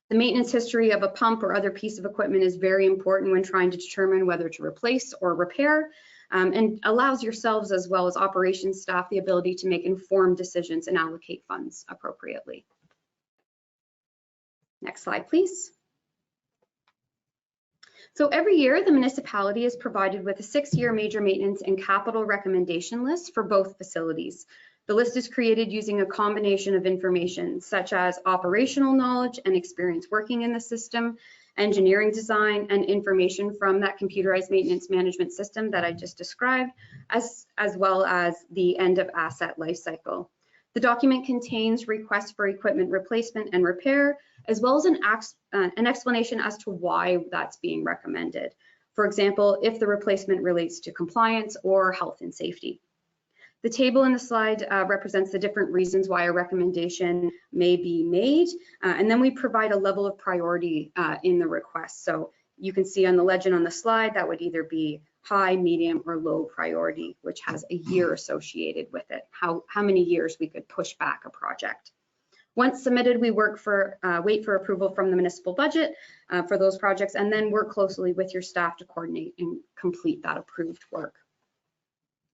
[SPEAKER 9] The maintenance history of a pump or other piece of equipment is very important when trying to determine whether to replace or repair, and allows yourselves as well as operations staff the ability to make informed decisions and allocate funds appropriately. Next slide, please. So every year, the municipality is provided with a 6-year major maintenance and capital recommendation list for both facilities. The list is created using a combination of information such as operational knowledge and experience working in the system, engineering design, and information from that computerized maintenance management system that I just described, as well as the end of asset life cycle. The document contains requests for equipment replacement and repair, as well as an explanation as to why that's being recommended. For example, if the replacement relates to compliance or health and safety. The table in the slide represents the different reasons why a recommendation may be made, and then we provide a level of priority in the request. So you can see on the legend on the slide that would either be high, medium, or low priority, which has a year associated with it, how many years we could push back a project. Once submitted, we wait for approval from the municipal budget for those projects, and then work closely with your staff to coordinate and complete that approved work.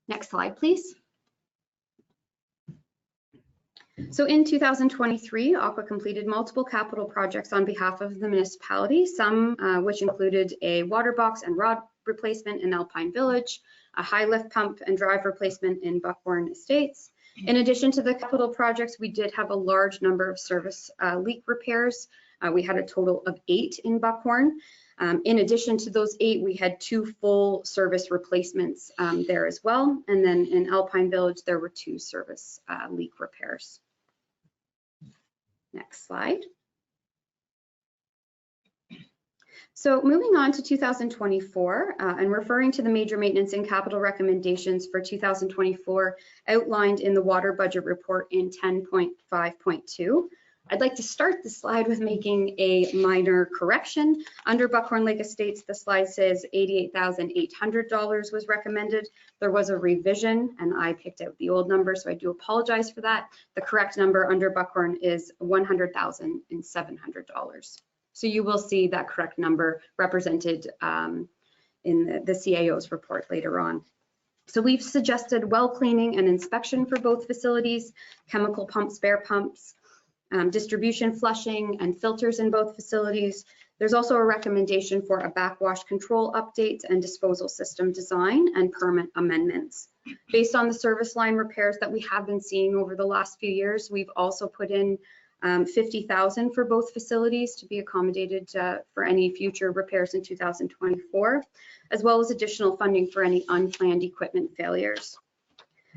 [SPEAKER 9] Next slide, please. So in 2023, Aqua completed multiple capital projects on behalf of the municipality, some which included a water box and rod replacement in Alpine Village, a high lift pump and drive replacement in Buckhorn Estates. In addition to the capital projects, we did have a large number of service leak repairs. We had a total of 8 in Buckhorn. In addition to those 8, we had 2 full service replacements there as well. And then in Alpine Village, there were 2 service leak repairs. Next slide. So moving on to 2024 and referring to the major maintenance and capital recommendations for 2024 outlined in the water budget report in 10.5.2. I'd like to start the slide with making a minor correction. Under Buckhorn Lake Estates, the slide says $88,800 was recommended. There was a revision and I picked out the old number, so I do apologize for that. The correct number under Buckhorn is $100,700. So you will see that correct number represented in the CAO's report later on. So we've suggested well cleaning and inspection for both facilities, chemical pump, spare pumps, distribution flushing and filters in both facilities. There's also a recommendation for a backwash control update and disposal system design and permit amendments. Based on the service line repairs that we have been seeing over the last few years, we've also put in $50,000 for both facilities to be accommodated for any future repairs in 2024, as well as additional funding for any unplanned equipment failures.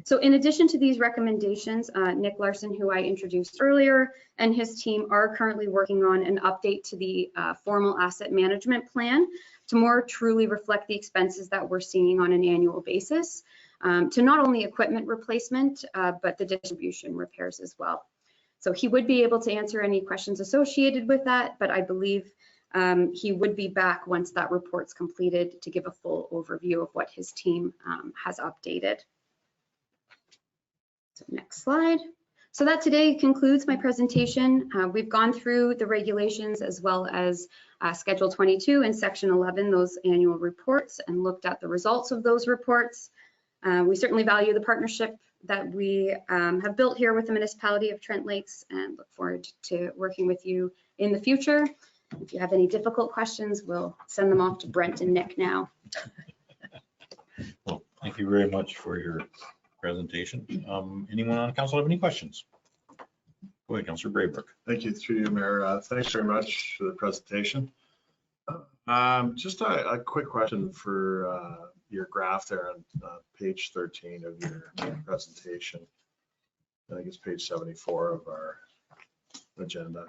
[SPEAKER 9] So in addition to these recommendations, Nick Larson, who I introduced earlier, and his team are currently working on an update to the formal asset management plan to more truly reflect the expenses that we're seeing on an annual basis, to not only equipment replacement, but the distribution repairs as well. So he would be able to answer any questions associated with that, but I believe he would be back once that report's completed to give a full overview of what his team has updated. So next slide. So that today concludes my presentation. We've gone through the regulations as well as Schedule 22 and Section 11, those annual reports, and looked at the results of those reports. We certainly value the partnership that we have built here with the municipality of Trent Lakes and look forward to working with you in the future. If you have any difficult questions, we'll send them off to Brent and Nick now.
[SPEAKER 1] Well, thank you very much for your presentation. Anyone on council have any questions? Go ahead, Councillor Braybrook.
[SPEAKER 8] Thank you, through you, Mayor. Thanks very much for the presentation. Just a quick question for your graph there on page 13 of your presentation. I think it's page 74 of our agenda.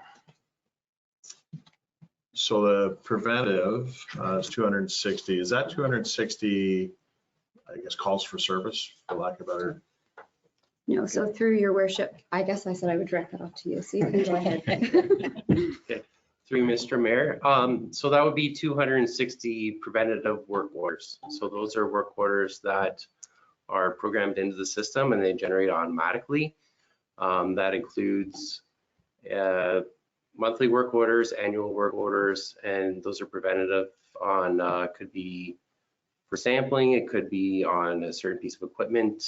[SPEAKER 8] So the preventive is 260. Is that 260, I guess, calls for service, for lack of a better?
[SPEAKER 9] No, so through your worship, I guess I said I would direct that off to you, so you can go ahead.
[SPEAKER 10] Okay, through Mr. Mayor. So that would be 260 preventative work orders. So those are work orders that are programmed into the system and they generate automatically. That includes monthly work orders, annual work orders, and those are preventative on, could be for sampling, it could be on a certain piece of equipment.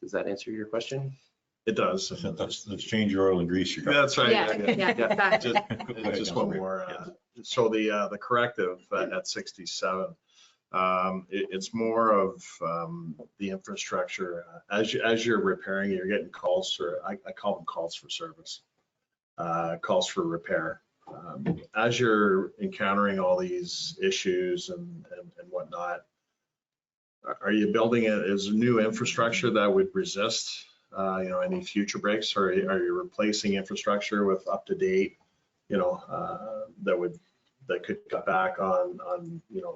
[SPEAKER 10] Does that answer your question?
[SPEAKER 8] It does.
[SPEAKER 1] Let's change your oil and grease.
[SPEAKER 8] That's right.
[SPEAKER 9] Yeah, exactly.
[SPEAKER 8] Just one more. So the corrective at 67, it's more of the infrastructure. As you're repairing, you're getting calls for, I call them calls for service, calls for repair. As you're encountering all these issues and whatnot, are you building it as a new infrastructure that would resist any future breaks, or are you replacing infrastructure with up-to-date, that could cut back on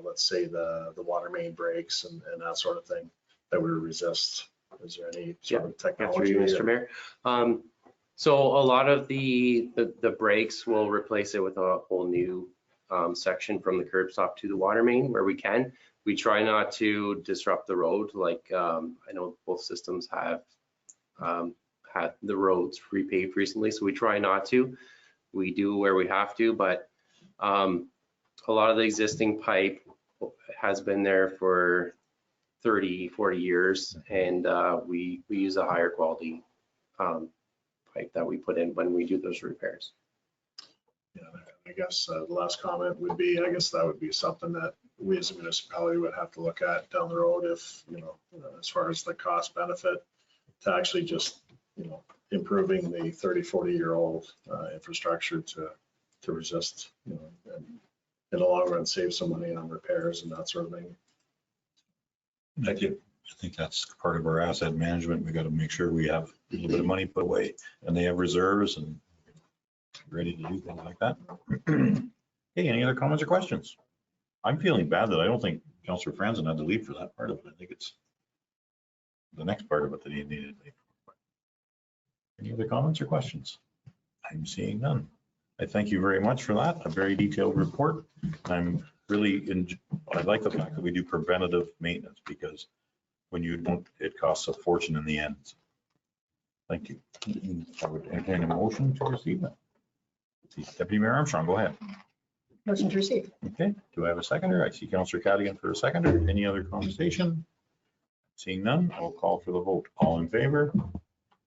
[SPEAKER 8] let's say the water main breaks and that sort of thing that would resist? Is there any sort of technology?
[SPEAKER 10] Through you, Mr. Mayor. So a lot of the breaks will replace it with a whole new section from the curb stop to the water main where we can. We try not to disrupt the road. Like I know both systems have had the roads repaved recently, so we try not to. We do where we have to, but a lot of the existing pipe has been there for 30, 40 years, and we use a higher quality pipe that we put in when we do those repairs.
[SPEAKER 8] Yeah, I guess the last comment would be, I guess that would be something that we as a municipality would have to look at down the road if, as far as the cost benefit to actually just, improving the 30, 40-year-old infrastructure to resist, and in the long run, save some money on repairs and that sort of thing.
[SPEAKER 1] Thank you. I think that's part of our asset management. We got to make sure we have a little bit of money put away and they have reserves and ready to do things like that. Hey, any other comments or questions? I'm feeling bad that I don't think Councillor Franzen had to leave for that part of it. I think it's the next part of it that he needed to leave for. Any other comments or questions? I'm seeing none. I thank you very much for that. A very detailed report. I like the fact that we do preventative maintenance because when you don't, it costs a fortune in the end. Thank you. I would entertain a motion to receive that. Deputy Mayor Armstrong, go ahead.
[SPEAKER 3] Motion to receive.
[SPEAKER 1] Okay, do I have a seconder? I see Councillor Cadigan for a seconder. Any other conversation? Seeing none, I'll call for the vote. All in favor?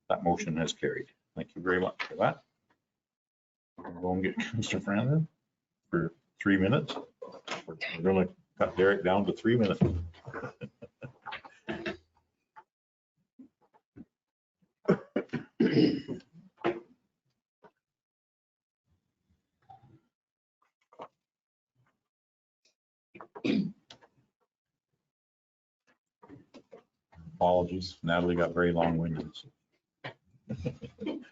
[SPEAKER 1] That motion has carried. Thank you very much for that. We'll go and get Councillor Franzen for 3 minutes. We're going to cut Derek down to 3 minutes. Apologies, Natalie got very long-winded.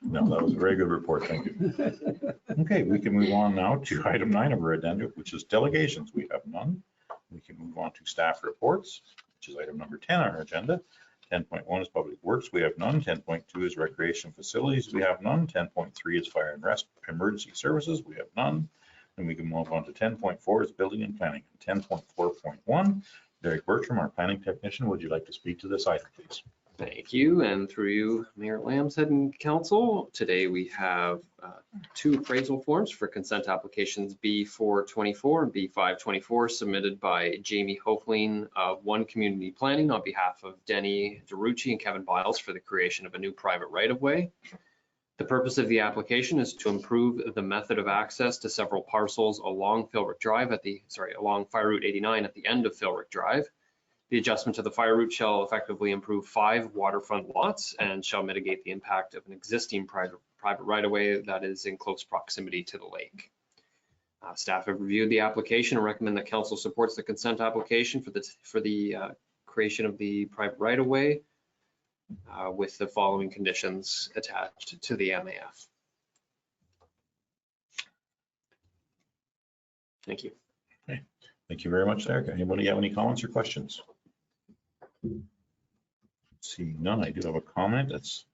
[SPEAKER 1] No, that was a very good report, thank you. Okay, we can move on now to item 9 of our addenda, which is delegations. We have none. We can move on to staff reports, which is item number 10 on our agenda. 10.1 is public works. We have none. 10.2 is recreation facilities. We have none. 10.3 is fire and rescue emergency services. We have none. And we can move on to 10.4 is building and planning. 10.4.1, Derek Bertram, our planning technician. Would you like to speak to this item, please?
[SPEAKER 10] Thank you, and through you, Mayor Lambshead and Council. Today we have two appraisal forms for consent applications B424 and B524 submitted by Jamie Hofling of One Community Planning on behalf of Denny DeRucci and Kevin Biles for the creation of a new private right-of-way. The purpose of the application is to improve the method of access to several parcels along Philrick Drive along Fire Route 89 at the end of Philrick Drive. The adjustment to the fire route shall effectively improve 5 waterfront lots and shall mitigate the impact of an existing private right-of-way that is in close proximity to the lake. Staff have reviewed the application and recommend that council supports the consent application for the creation of the private right-of-way with the following conditions attached to the MAF. Thank you.
[SPEAKER 1] Okay. Thank you very much, Derek. Anybody have any comments or questions? See none. I do have a comment. It's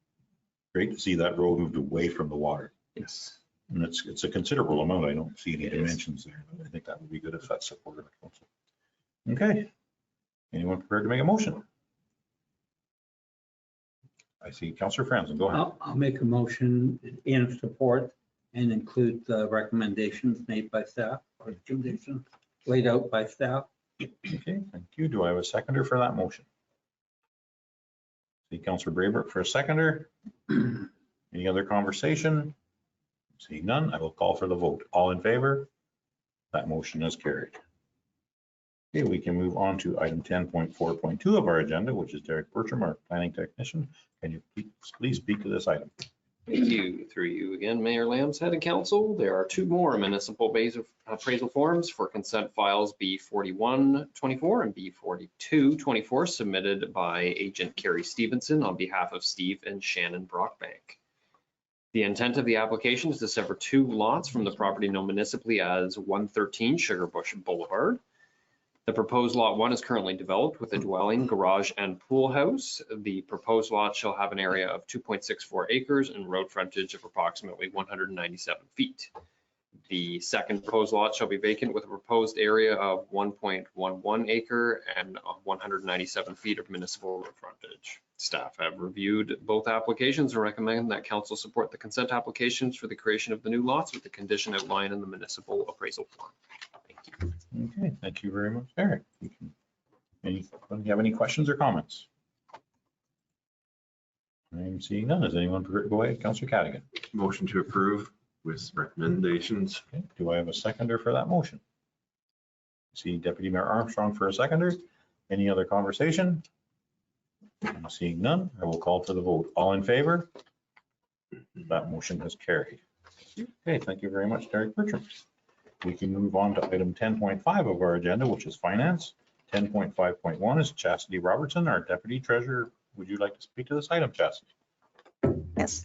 [SPEAKER 1] great to see that road moved away from the water.
[SPEAKER 10] Yes.
[SPEAKER 1] And it's a considerable amount. I don't see any
[SPEAKER 10] It is.
[SPEAKER 1] dimensions there, but I think that would be good if that's supported by council. Okay. Anyone prepared to make a motion? I see Councillor Franzen. Go ahead.
[SPEAKER 5] I'll make a motion in support and include the recommendations made by staff or conditions laid out by staff.
[SPEAKER 1] Okay, thank you. Do I have a seconder for that motion? See Councillor Brayburke for a seconder. Any other conversation? Seeing none, I will call for the vote. All in favor? That motion is carried. Okay, we can move on to item 10.4.2 of our agenda, which is Derek Bertram, our planning technician. Can you please speak to this item?
[SPEAKER 10] Thank you. Through you again, Mayor Lambshead and Council. There are 2 more municipal base appraisal forms for consent files B4124 and B4224 submitted by Agent Carrie Stevenson on behalf of Steve and Shannon Brockbank. The intent of the application is to sever 2 lots from the property known municipally as 113 Sugarbush Boulevard. The proposed lot 1 is currently developed with a dwelling, garage, and pool house. The proposed lot shall have an area of 2.64 acres and road frontage of approximately 197 feet. The second proposed lot shall be vacant with a proposed area of 1.11 acre and 197 feet of municipal road frontage. Staff have reviewed both applications and recommend that council support the consent applications for the creation of the new lots with the condition outlined in the municipal appraisal form. Thank you.
[SPEAKER 1] Okay, thank you very much, Derek. Anybody have any questions or comments? I'm seeing none. Is anyone prepared to go ahead? Councillor Cadigan.
[SPEAKER 7] Motion to approve with recommendations.
[SPEAKER 1] Okay, do I have a seconder for that motion? See Deputy Mayor Armstrong for a seconder. Any other conversation? I'm seeing none. I will call for the vote. All in favor? That motion has carried. Okay, thank you very much, Derek Bertram. We can move on to item 10.5 of our agenda, which is finance. 10.5.1 is Chastity Robertson, our Deputy Treasurer. Would you like to speak to this item, Chastity?
[SPEAKER 4] Yes.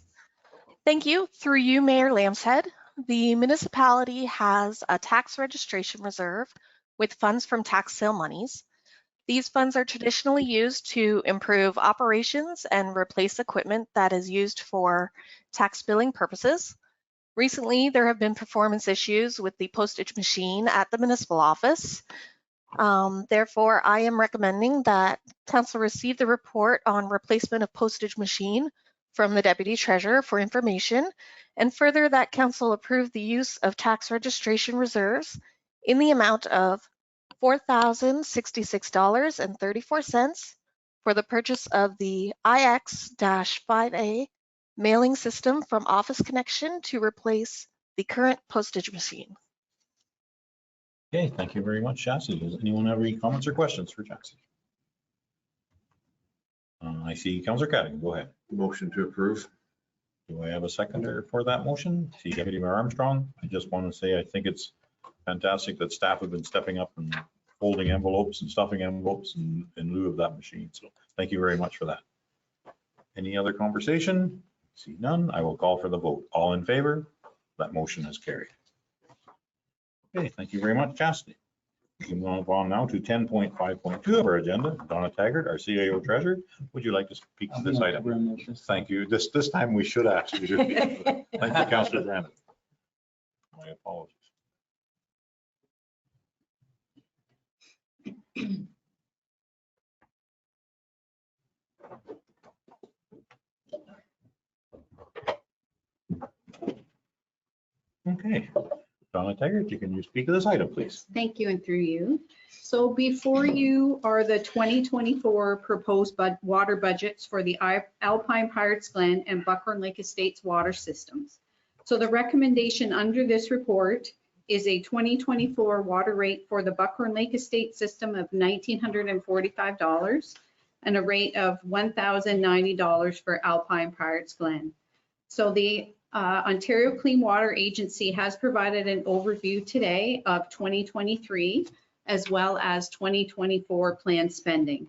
[SPEAKER 4] Thank you. Through you, Mayor Lambshead. The municipality has a tax registration reserve with funds from tax sale monies. These funds are traditionally used to improve operations and replace equipment that is used for tax billing purposes. Recently, there have been performance issues with the postage machine at the municipal office. Therefore, I am recommending that council receive the report on replacement of postage machine from the Deputy Treasurer for information, and further that council approve the use of tax registration reserves in the amount of $4,066.34 for the purchase of the IX-5A mailing system from Office Connection to replace the current postage machine.
[SPEAKER 1] Okay, thank you very much, Chastity. Does anyone have any comments or questions for Chastity? I see Councillor Cadigan. Go ahead.
[SPEAKER 7] Motion to approve.
[SPEAKER 1] Do I have a seconder for that motion? See Deputy Mayor Armstrong. I just want to say I think it's fantastic that staff have been stepping up and folding envelopes and stuffing envelopes in lieu of that machine. So thank you very much for that. Any other conversation? See none. I will call for the vote. All in favor? That motion is carried. Okay, thank you very much, Chastity. We can move on now to 10.5.2 of our agenda. Donna Taggart, our CAO treasurer, would you like to speak to this item? Thank you. This time we should ask you to. Thank you, Councillor Brandon. My apologies. Okay, Donna Taggart, can you speak to this item, please?
[SPEAKER 11] Thank you, and through you. So before you are the 2024 proposed water budgets for the Alpine Pirates Glen and Buckhorn Lake Estates water systems. So the recommendation under this report is a 2024 water rate for the Buckhorn Lake Estate system of $1,945 and a rate of $1,090 for Alpine Pirates Glen. So the Ontario Clean Water Agency has provided an overview today of 2023 as well as 2024 planned spending.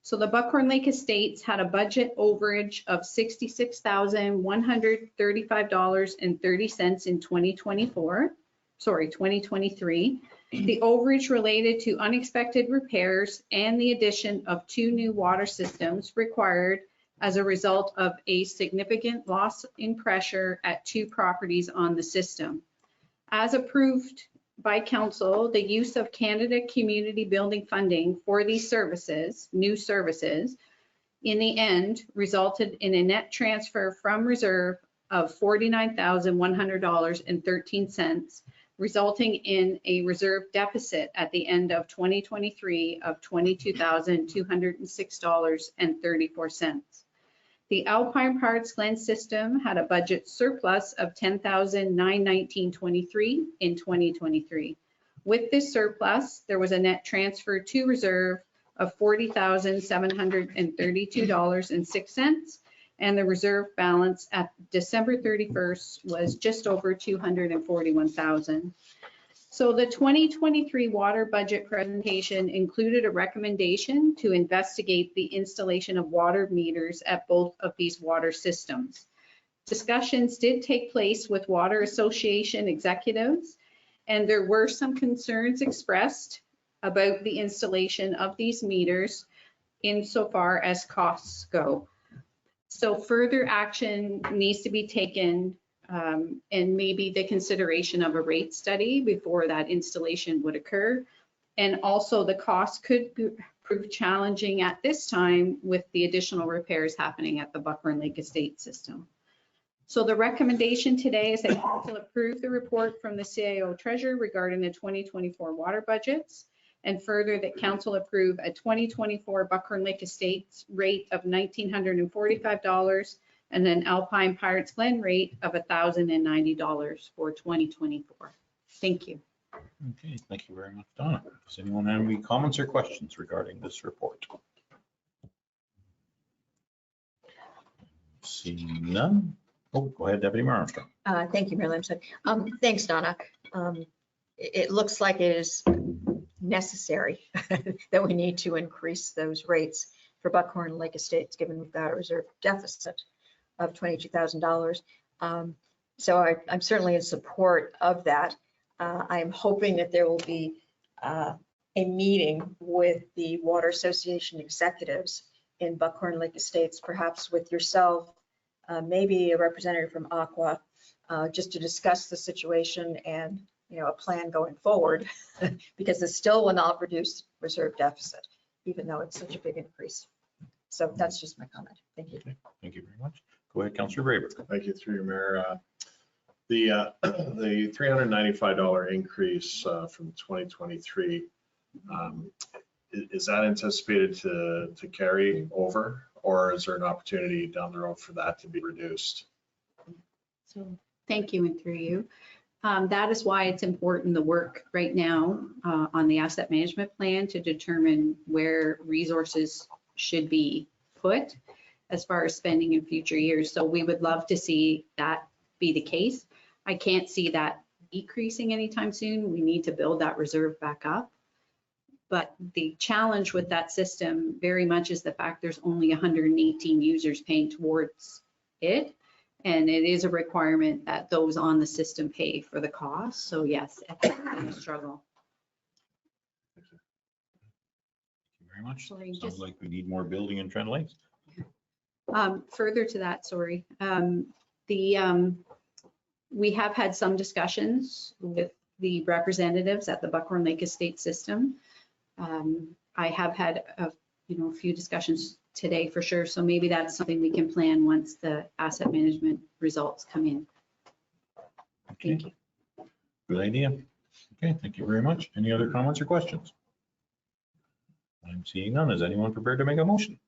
[SPEAKER 11] So the Buckhorn Lake Estates had a budget overage of $66,135.30 in 2023. The overage related to unexpected repairs and the addition of 2 new water systems required as a result of a significant loss in pressure at 2 properties on the system. As approved by council, the use of Canada Community Building funding for these services, new services, in the end resulted in a net transfer from reserve of $49,100.13, resulting in a reserve deficit at the end of 2023 of $22,206.34. The Alpine Pirates Glen system had a budget surplus of $10,919.23 in 2023. With this surplus, there was a net transfer to reserve of $40,732.06, and the reserve balance at December 31st was just over $241,000. So the 2023 water budget presentation included a recommendation to investigate the installation of water meters at both of these water systems. Discussions did take place with Water Association executives, and there were some concerns expressed about the installation of these meters insofar as costs go. So further action needs to be taken, and maybe the consideration of a rate study before that installation would occur. And also the cost could prove challenging at this time with the additional repairs happening at the Buckhorn Lake Estate system. So the recommendation today is that council approve the report from the CAO treasurer regarding the 2024 water budgets, and further that council approve a 2024 Buckhorn Lake Estates rate of $1,945 and an Alpine Pirates Glen rate of $1,090 for 2024. Thank you.
[SPEAKER 1] Okay, thank you very much, Donna. Does anyone have any comments or questions regarding this report? Seeing none. Oh, go ahead, Deputy Mayor Armstrong.
[SPEAKER 3] Thank you, Mayor Lamson. Thanks, Donna. It looks like it is necessary that we need to increase those rates for Buckhorn Lake Estates, given we've got a reserve deficit of $22,000. So I'm certainly in support of that. I'm hoping that there will be a meeting with the Water Association executives in Buckhorn Lake Estates, perhaps with yourself, maybe a representative from Aqua, just to discuss the situation and a plan going forward, because it still will not reduce reserve deficit, even though it's such a big increase. So that's just my comment. Thank you.
[SPEAKER 1] Okay, thank you very much. Go ahead, Councillor Braber.
[SPEAKER 8] Thank you, through your mayor. The $395 increase from 2023, is that anticipated to carry over, or is there an opportunity down the road for that to be reduced?
[SPEAKER 11] So thank you, and through you. That is why it's important the work right now on the asset management plan to determine where resources should be put as far as spending in future years. So we would love to see that be the case. I can't see that decreasing anytime soon. We need to build that reserve back up. But the challenge with that system very much is the fact there's only 118 users paying towards it. And it is a requirement that those on the system pay for the cost. So yes, it's a struggle.
[SPEAKER 1] very much.
[SPEAKER 11] Sorry,
[SPEAKER 1] Sounds
[SPEAKER 11] just-
[SPEAKER 1] like we need more building in Trent Lakes.
[SPEAKER 11] Further to that, sorry, we have had some discussions with the representatives at the Buckhorn Lake Estate System. I have had a few discussions today for sure, so maybe that's something we can plan once the asset management results come in.
[SPEAKER 1] Okay,
[SPEAKER 11] Thank you.
[SPEAKER 1] good idea. Okay, thank you very much. Any other comments or questions? I'm seeing none. Is anyone prepared to make a motion?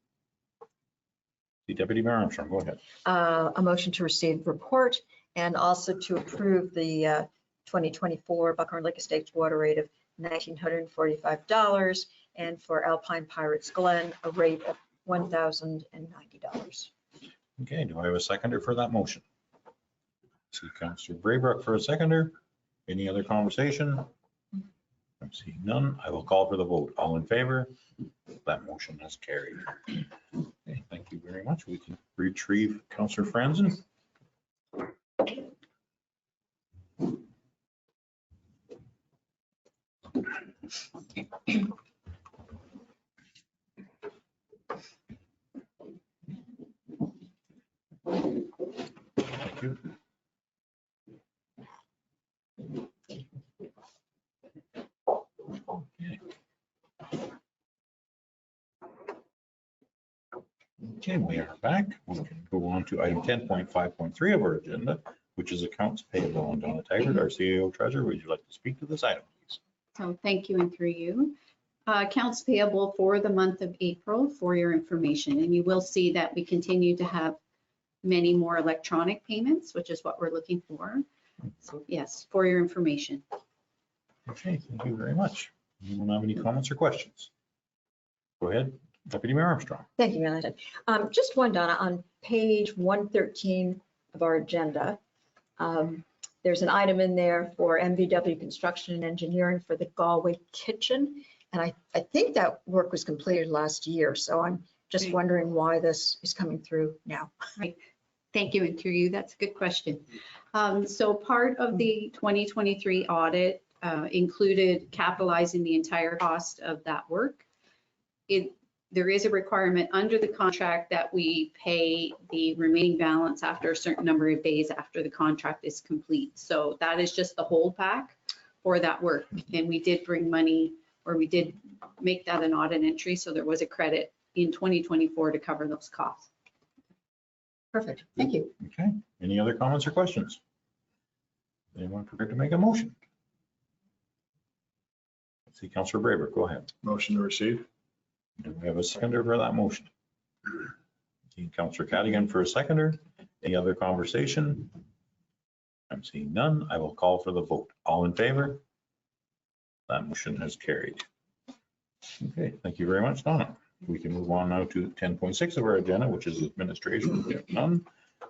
[SPEAKER 1] The Deputy Mayor Armstrong, go ahead.
[SPEAKER 3] A motion to receive report and also to approve the 2024 Buckhorn Lake Estates water rate of $1,945 and for Alpine Pirates Glen, a rate of $1,090.
[SPEAKER 1] Okay, do I have a seconder for that motion? See Councillor Braybrook for a seconder. Any other conversation? I'm seeing none. I will call for the vote. All in favor? That motion has carried. Okay, thank you very much. We can retrieve Councillor Franzen. Thank you. Okay, we are back. We can go on to item 10.5.3 of our agenda, which is accounts payable. And Donna Taggart, our CAO treasurer, would you like to speak to this item, please?
[SPEAKER 11] So thank you and through you. Accounts payable for the month of April for your information, and you will see that we continue to have many more electronic payments, which is what we're looking for. So yes, for your information.
[SPEAKER 1] Okay, thank you very much. Anyone have any comments or questions? Go ahead, Deputy Mayor Armstrong.
[SPEAKER 3] Thank you, Mayor. Just one, Donna, on page 113 of our agenda, there's an item in there for MVW Construction and Engineering for the Galway Kitchen. And I think that work was completed last year. So I'm just wondering why this is coming through now.
[SPEAKER 11] Right. Thank you, and through you, that's a good question. So part of the 2023 audit included capitalizing the entire cost of that work. There is a requirement under the contract that we pay the remaining balance after a certain number of days after the contract is complete. So that is just the holdback for that work. And we did bring money, or we did make that an audit entry. So there was a credit in 2024 to cover those costs.
[SPEAKER 3] Perfect. Thank you.
[SPEAKER 1] Okay, any other comments or questions? Anyone prepared to make a motion? Let's see, Councillor Braber, go ahead.
[SPEAKER 8] Motion to receive.
[SPEAKER 1] Do we have a seconder for that motion? Seeing Councillor Cadigan for a seconder. Any other conversation? I'm seeing none. I will call for the vote. All in favor? That motion has carried. Okay, thank you very much, Donna. We can move on now to 10.6 of our agenda, which is administration. We have none.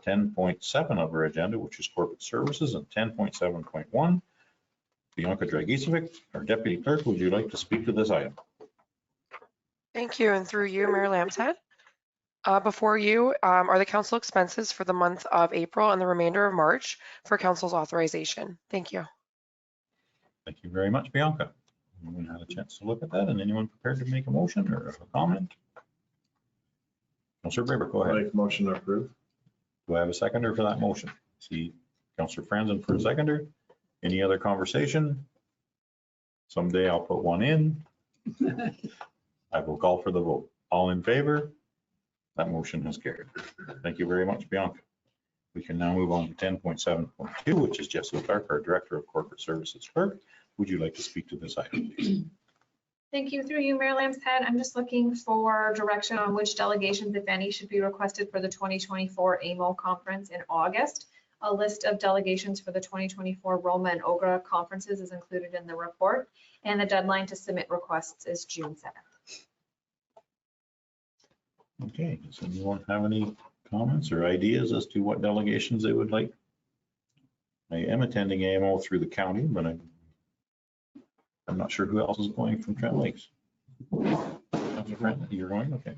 [SPEAKER 1] 10.7 of our agenda, which is corporate services, and 10.7.1. Bianca Dragicevic, our deputy clerk, would you like to speak to this item?
[SPEAKER 12] Thank you, and through you, Mayor Lambshead. Before you are the council expenses for the month of April and the remainder of March for council's authorization. Thank you.
[SPEAKER 1] Thank you very much, Bianca. Anyone had a chance to look at that, and anyone prepared to make a motion or a comment? Councillor Braber, go ahead.
[SPEAKER 8] Make motion to approve.
[SPEAKER 1] Do I have a seconder for that motion? See Councillor Franzen for a seconder. Any other conversation? Someday I'll put one in. I will call for the vote. All in favor? That motion has carried. Thank you very much, Bianca. We can now move on to 10.7.2, which is Jessie Clark, our Director of Corporate Services Clerk. Would you like to speak to this item, please?
[SPEAKER 2] Thank you. Through you, Mayor Lambshead. I'm just looking for direction on which delegations, if any, should be requested for the 2024 AMO conference in August. A list of delegations for the 2024 Roma and Ogra conferences is included in the report, and the deadline to submit requests is June 7th.
[SPEAKER 1] Okay, does anyone have any comments or ideas as to what delegations they would like? I am attending AMO through the county, but I'm not sure who else is going from Trent Lakes. Councilor Trent, you're going? Okay.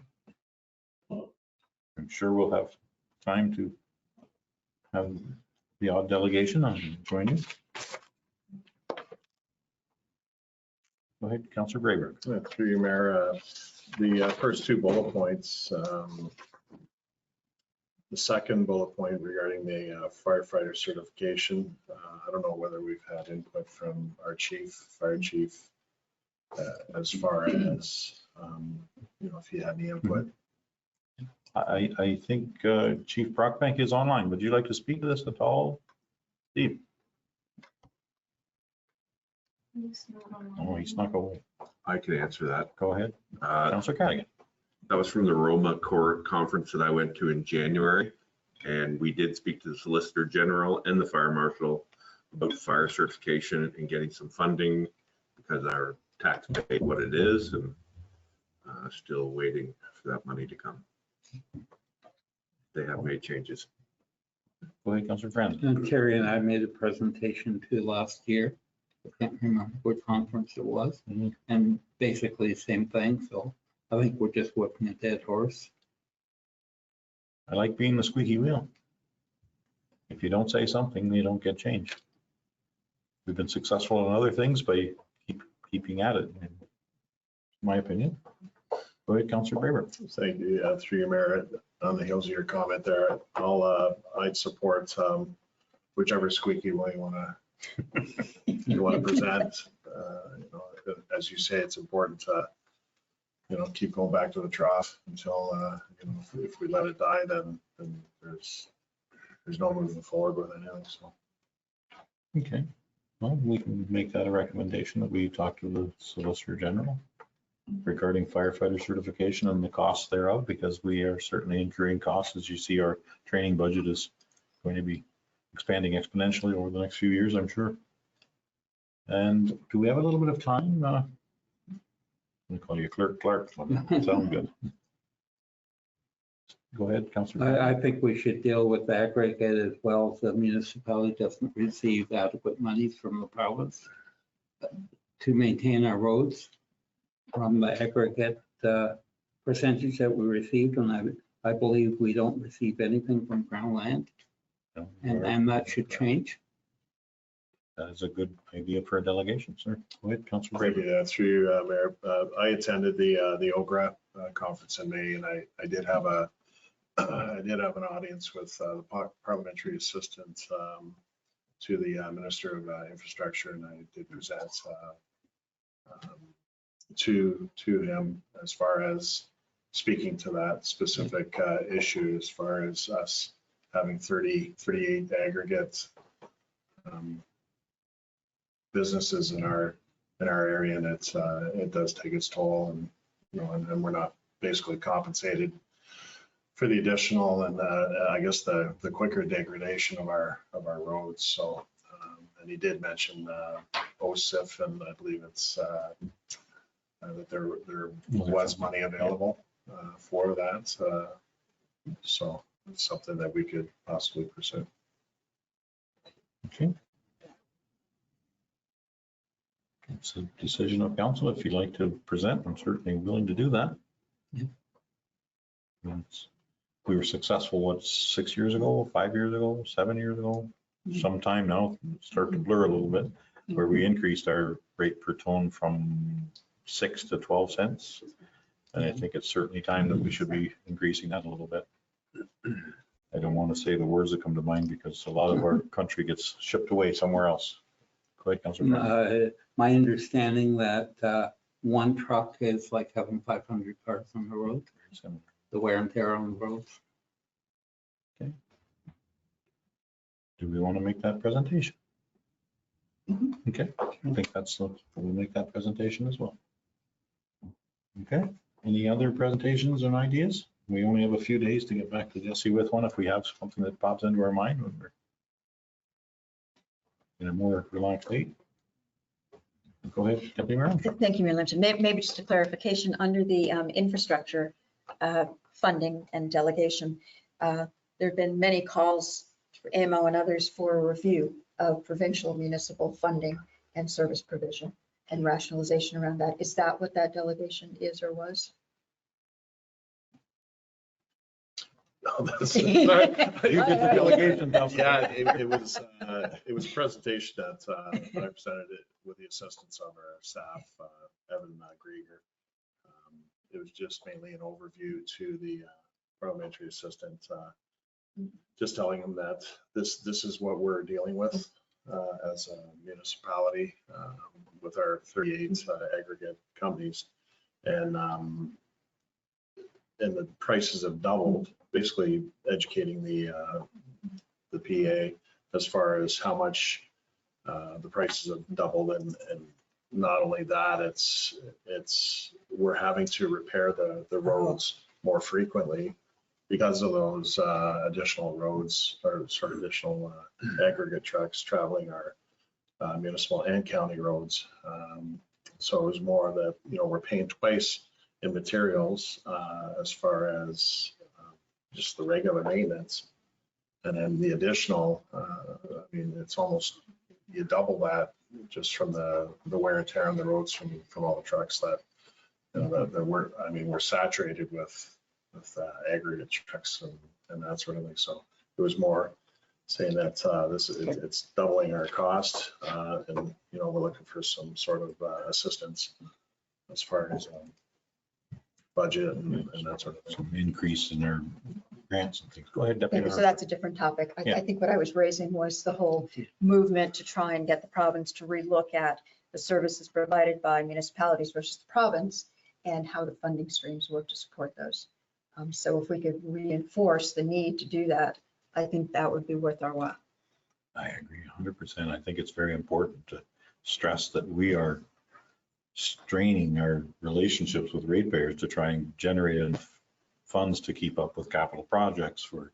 [SPEAKER 1] I'm sure we'll have time to have the odd delegation join you. Go ahead, Councilor Braber.
[SPEAKER 8] Through you, Mayor. the first two bullet points. The second bullet point regarding the firefighter certification, I don't know whether we've had input from our fire chief, as far as, if he had any input.
[SPEAKER 1] I think Chief Brockbank is online. Would you like to speak to this at all? Steve? Oh, he snuck away.
[SPEAKER 7] I can answer that.
[SPEAKER 1] Go ahead. Councillor Cadigan.
[SPEAKER 7] That was from the Roma Court conference that I went to in January. And we did speak to the Solicitor General and the Fire Marshal about fire certification and getting some funding because our tax paid what it is, and still waiting for that money to come. They have made changes.
[SPEAKER 1] Go ahead, Councillor Friend.
[SPEAKER 5] And Terry and I made a presentation to last year. I can't remember what conference it was.
[SPEAKER 1] Mhm.
[SPEAKER 5] And basically the same thing. So I think we're just whipping a dead horse.
[SPEAKER 1] I like being the squeaky wheel. If you don't say something, you don't get change. We've been successful in other things by keeping at it, in my opinion. Go ahead, Councillor Braber.
[SPEAKER 8] Thank you. Through your mayor, on the heels of your comment there, I'd support whichever squeaky wheel you want to present. As you say, it's important to keep going back to the trough until if we let it die, then there's no moving forward with anything. So
[SPEAKER 1] Okay, well, we can make that a recommendation that we talk to the Solicitor General regarding firefighter certification and the costs thereof, because we are certainly incurring costs. As you see, our training budget is going to be expanding exponentially over the next few years, I'm sure. And do we have a little bit of time? I'm going to call you Clerk. Sound good. Go ahead, Councillor.
[SPEAKER 5] I think we should deal with the aggregate as well. The municipality doesn't receive adequate monies from the province to maintain our roads from the aggregate percentage that we received. And I believe we don't receive anything from Crown land, and that should change.
[SPEAKER 1] That is a good idea for a delegation, sir. Go ahead, Councillor
[SPEAKER 8] thank
[SPEAKER 1] Braber.
[SPEAKER 8] you. Through you, Mayor. I attended the OGRA conference in May, and I did have an audience with the parliamentary assistant to the Minister of Infrastructure, and I did present to him as far as speaking to that specific issue, as far as us having 38 aggregate businesses in our area, and it does take its toll, and we're not basically compensated for the additional and I guess the quicker degradation of our roads. So and he did mention OSIF, and I believe it's that there was money available for that. So it's something that we could possibly pursue.
[SPEAKER 1] Okay. It's a decision of council. If you'd like to present, I'm certainly willing to do that.
[SPEAKER 5] Yeah.
[SPEAKER 1] We were successful, what, 6 years ago, 5 years ago, 7 years ago? Sometime now, start to blur a little bit, where we increased our rate per ton from 6 to 12 cents. And I think it's certainly time that we should be increasing that a little bit. I don't want to say the words that come to mind because a lot of our country gets shipped away somewhere else. Go ahead, Councillor.
[SPEAKER 5] My understanding that one truck is like having 500 cars on the road, the wear and tear on the roads.
[SPEAKER 1] Okay. Do we want to make that presentation? Okay, I think we'll make that presentation as well. Okay, any other presentations and ideas? We only have a few days to get back to Jesse with one if we have something that pops into our mind when we're in a more relaxed state. Go ahead, Deputy Mayor.
[SPEAKER 3] Thank you, Mayor Lynch. Maybe just a clarification under the infrastructure funding and delegation. There have been many calls for AMO and others for a review of provincial municipal funding and service provision and rationalization around that. Is that what that delegation is or was?
[SPEAKER 8] No, that's
[SPEAKER 1] You get the delegation.
[SPEAKER 8] Yeah, it was a presentation that I presented it with the assistance of our staff, Evan Grieger. it was just mainly an overview to the parliamentary assistant, just telling them that this is what we're dealing with as a municipality with our 38 aggregate companies. And the prices have doubled, basically educating the PA as far as how much the prices have doubled. And not only that, it's we're having to repair the roads more frequently because of those additional roads or sort of additional aggregate trucks traveling our municipal and county roads. So it was more that, we're paying twice in materials as far as just the regular maintenance. And then the additional, it's almost, you double that just from the wear and tear on the roads from all the trucks that, that we're saturated with aggregate trucks and that sort of thing. So it was more saying that it's doubling our cost and, we're looking for some sort of assistance as far as budget and that sort of thing.
[SPEAKER 1] Some increase in their grants and things. Go ahead, Deputy
[SPEAKER 3] So
[SPEAKER 1] Mayor.
[SPEAKER 3] that's a different topic. I think what I was raising was the whole movement to try and get the province to relook at the services provided by municipalities versus the province and how the funding streams work to support those. So if we could reinforce the need to do that, I think that would be worth our while.
[SPEAKER 1] I agree 100%. I think it's very important to stress that we are straining our relationships with ratepayers to try and generate enough funds to keep up with capital projects for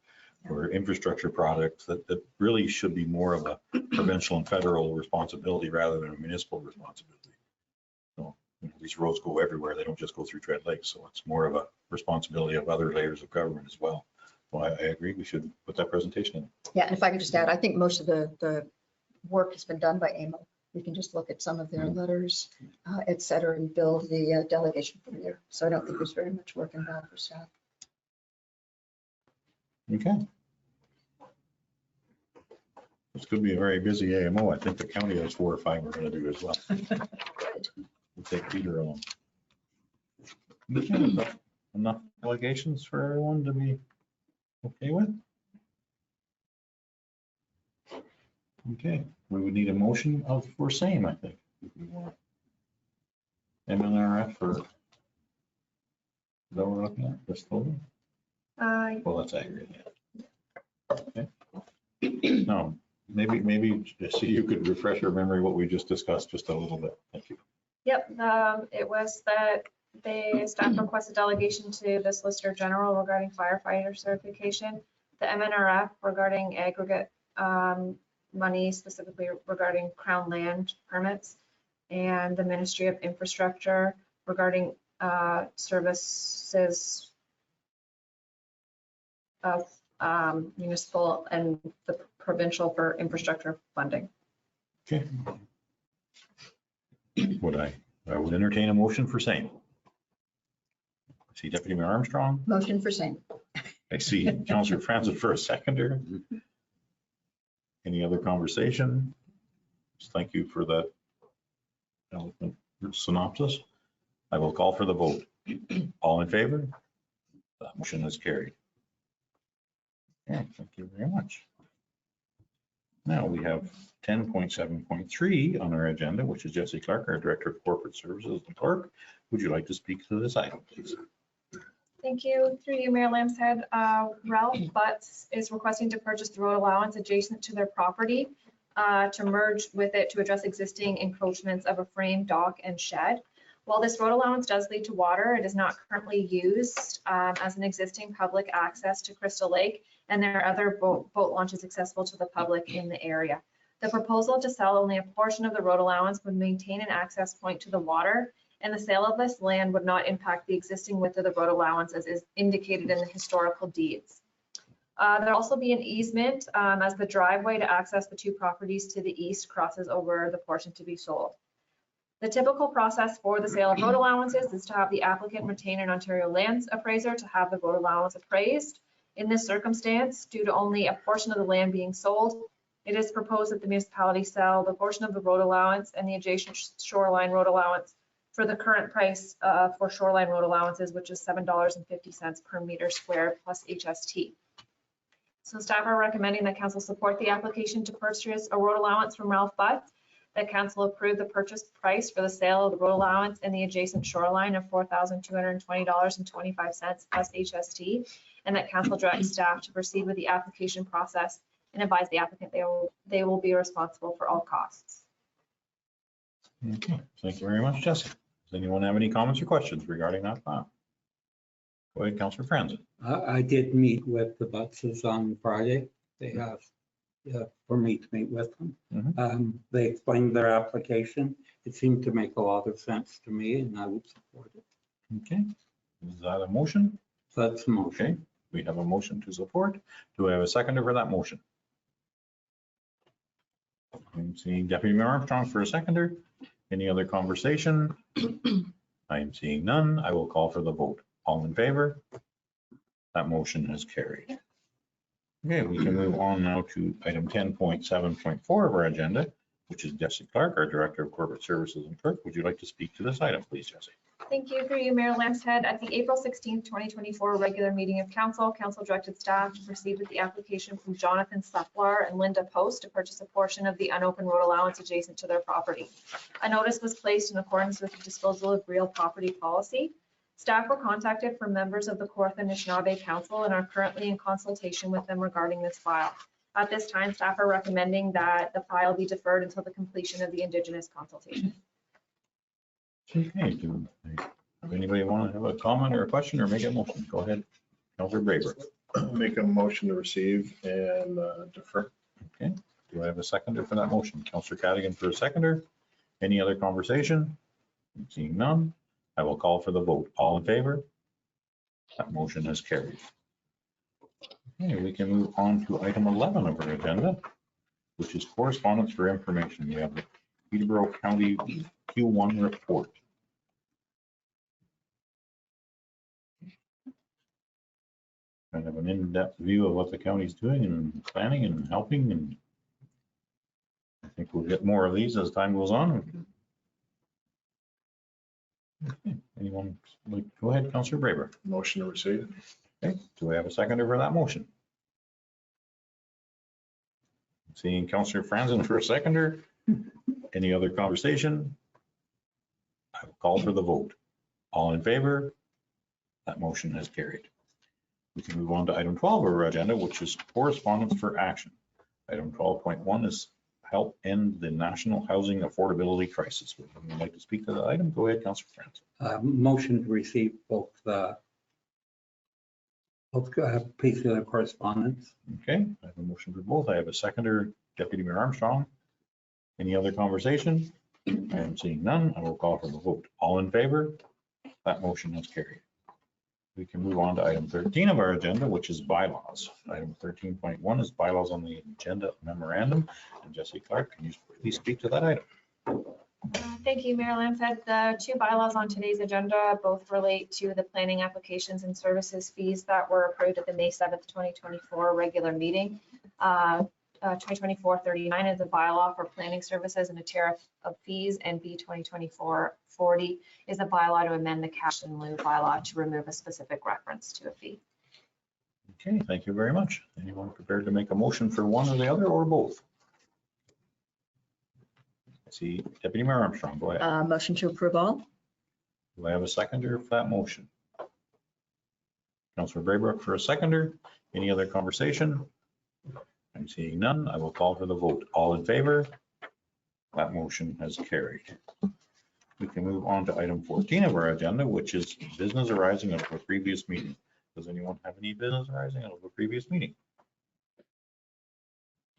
[SPEAKER 1] infrastructure projects that really should be more of a provincial and federal responsibility rather than a municipal responsibility. So, these roads go everywhere. They don't just go through Trent Lake. So it's more of a responsibility of other layers of government as well. Well, I agree. We should put that presentation in.
[SPEAKER 3] Yeah, and if I could just add, I think most of the work has been done by AMO. We can just look at some of their letters, et cetera, and build the delegation from there. So I don't think there's very much work involved for staff.
[SPEAKER 1] Okay. This could be a very busy AMO. I think the county has 4 or 5 we're going to do as well. We'll take Peter along. Okay, enough delegations for everyone to be okay with? Okay, we would need a motion for same, I think. If we want MNRF or, is that what we're looking at, this folder? Well, that's aggregate. Okay. No, maybe just so you could refresh your memory what we just discussed just a little bit. Thank you.
[SPEAKER 2] Yep, it was that the staff requested delegation to the Solicitor General regarding firefighter certification, the MNRF regarding aggregate money, specifically regarding Crown land permits, and the Ministry of Infrastructure regarding services of municipal and the provincial for infrastructure funding.
[SPEAKER 1] Okay. I would entertain a motion for same. I see Deputy Mayor Armstrong.
[SPEAKER 3] Motion for same.
[SPEAKER 1] I see Councillor Francis for a seconder. Any other conversation? Just thank you for that eloquent synopsis. I will call for the vote. All in favor? That motion is carried. Yeah, thank you very much. Now we have 10.7.3 on our agenda, which is Jesse Clark, our Director of Corporate Services and Clerk. Would you like to speak to this item, please?
[SPEAKER 2] Thank you. Through you, Mayor Lambshead. Ralph Butts is requesting to purchase the road allowance adjacent to their property to merge with it to address existing encroachments of a frame, dock, and shed. While this road allowance does lead to water, it is not currently used as an existing public access to Crystal Lake, and there are other boat launches accessible to the public in the area. The proposal to sell only a portion of the road allowance would maintain an access point to the water, and the sale of this land would not impact the existing width of the road allowance as is indicated in the historical deeds. There'll also be an easement as the driveway to access the two properties to the east crosses over the portion to be sold. The typical process for the sale of road allowances is to have the applicant retain an Ontario lands appraiser to have the road allowance appraised. In this circumstance, due to only a portion of the land being sold, it is proposed that the municipality sell the portion of the road allowance and the adjacent shoreline road allowance for the current price for shoreline road allowances, which is $7.50 per meter squared plus HST. So staff are recommending that council support the application to purchase a road allowance from Ralph Butts, that council approve the purchase price for the sale of the road allowance and the adjacent shoreline of $4,220.25 plus HST, and that council direct staff to proceed with the application process and advise the applicant they will be responsible for all costs.
[SPEAKER 1] Okay, thank you very much, Jesse. Does anyone have any comments or questions regarding that file? Go ahead, Councillor Franzen.
[SPEAKER 5] I did meet with the Buttses on Friday. They asked for me to meet with them. They explained their application. It seemed to make a lot of sense to me, and I would support it.
[SPEAKER 1] Okay, is that a motion?
[SPEAKER 5] So that's the motion.
[SPEAKER 1] Okay, we have a motion to support. Do I have a seconder for that motion? I'm seeing Deputy Mayor Armstrong for a seconder. Any other conversation? I am seeing none. I will call for the vote. All in favor? That motion is carried. Okay, we can move on now to item 10.7.4 of our agenda, which is Jesse Clark, our Director of Corporate Services and Clerk. Would you like to speak to this item, please, Jesse?
[SPEAKER 2] Thank you. Through you, Mayor Lambshead. At the April 16th, 2024 regular meeting of council, council directed staff to proceed with the application from Jonathan Sufflar and Linda Post to purchase a portion of the unopened road allowance adjacent to their property. A notice was placed in accordance with the disposal of real property policy. Staff were contacted from members of the Kawartha Anishinaabe Council and are currently in consultation with them regarding this file. At this time, staff are recommending that the file be deferred until the completion of the Indigenous consultation.
[SPEAKER 1] Okay, do anybody want to have a comment or a question or make a motion? Go ahead, Councillor Braber.
[SPEAKER 8] Make a motion to receive and defer.
[SPEAKER 1] Okay, do I have a seconder for that motion? Councillor Cadigan for a seconder. Any other conversation? Seeing none, I will call for the vote. All in favor? That motion is carried. Okay, we can move on to item 11 of our agenda, which is correspondence for information. We have the Peterborough County Q1 report. Kind of an in-depth view of what the county's doing and planning and helping, and I think we'll get more of these as time goes on. Okay, anyone, go ahead, Councillor Braber.
[SPEAKER 8] Motion to receive.
[SPEAKER 1] Okay, do we have a seconder for that motion? Seeing Councillor Franzen for a seconder. Any other conversation? I will call for the vote. All in favor? That motion has carried. We can move on to item 12 of our agenda, which is correspondence for action. Item 12.1 is help end the national housing affordability crisis. Would you like to speak to that item? Go ahead, Councillor Franzen.
[SPEAKER 5] Motion to receive both pieces of correspondence.
[SPEAKER 1] Okay, I have a motion for both. I have a seconder, Deputy Mayor Armstrong. Any other conversation? I am seeing none. I will call for the vote. All in favor? That motion has carried. We can move on to item 13 of our agenda, which is bylaws. Item 13.1 is bylaws on the agenda memorandum. And Jesse Clark, can you please speak to that item?
[SPEAKER 2] Thank you, Mayor Lambshead. The two bylaws on today's agenda both relate to the planning applications and services fees that were approved at the May 7th, 2024 regular meeting. 2024-39 is a bylaw for planning services and a tariff of fees, and B 2024-40 is a bylaw to amend the cash in lieu bylaw to remove a specific reference to a fee.
[SPEAKER 1] Okay, thank you very much. Anyone prepared to make a motion for one or the other or both? I see Deputy Mayor Armstrong, go ahead.
[SPEAKER 3] Motion to approve all.
[SPEAKER 1] Do I have a seconder for that motion? Councillor Braybrook for a seconder. Any other conversation? I'm seeing none. I will call for the vote. All in favor? That motion has carried. We can move on to item 14 of our agenda, which is business arising out of a previous meeting. Does anyone have any business arising out of a previous meeting?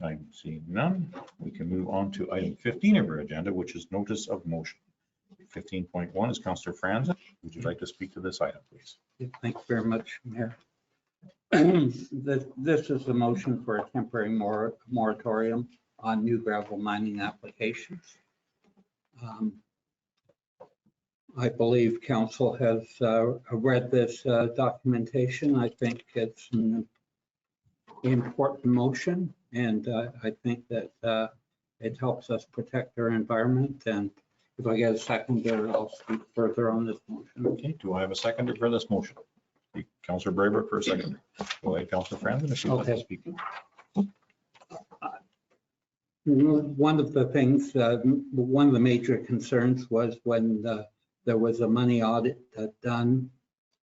[SPEAKER 1] I'm seeing none. We can move on to item 15 of our agenda, which is notice of motion. 15.1 is Councillor Franzen. Would you like to speak to this item, please?
[SPEAKER 5] Thank you very much, Mayor. This is a motion for a temporary moratorium on new gravel mining applications. I believe council has read this documentation. I think it's an important motion, and I think that it helps us protect our environment and If I get a second there, I'll speak further on this motion.
[SPEAKER 1] Okay, do I have a seconder for this motion? Councillor Brayber for a seconder. Go ahead, Councillor Franzen, if you'd like to
[SPEAKER 5] Okay.
[SPEAKER 1] speak.
[SPEAKER 5] One of the things, one of the major concerns was when there was a money audit done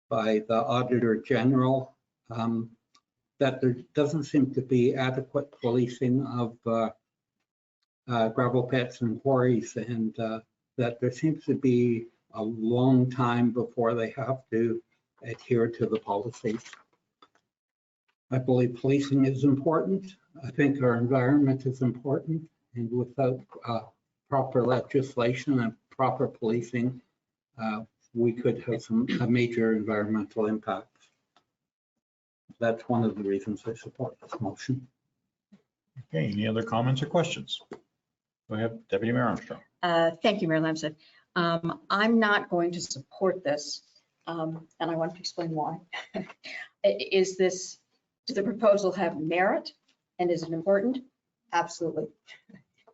[SPEAKER 5] by the Auditor General, that there doesn't seem to be adequate policing of gravel pits and quarries, and that there seems to be a long time before they have to adhere to the policies. I believe policing is important. I think our environment is important, and without proper legislation and proper policing, we could have a major environmental impact. That's one of the reasons I support this motion.
[SPEAKER 1] Okay, any other comments or questions? Go ahead, Deputy Mayor Armstrong.
[SPEAKER 3] Thank you, Mayor Lamstead. I'm not going to support this, and I want to explain why. Does the proposal have merit, and is it important? Absolutely.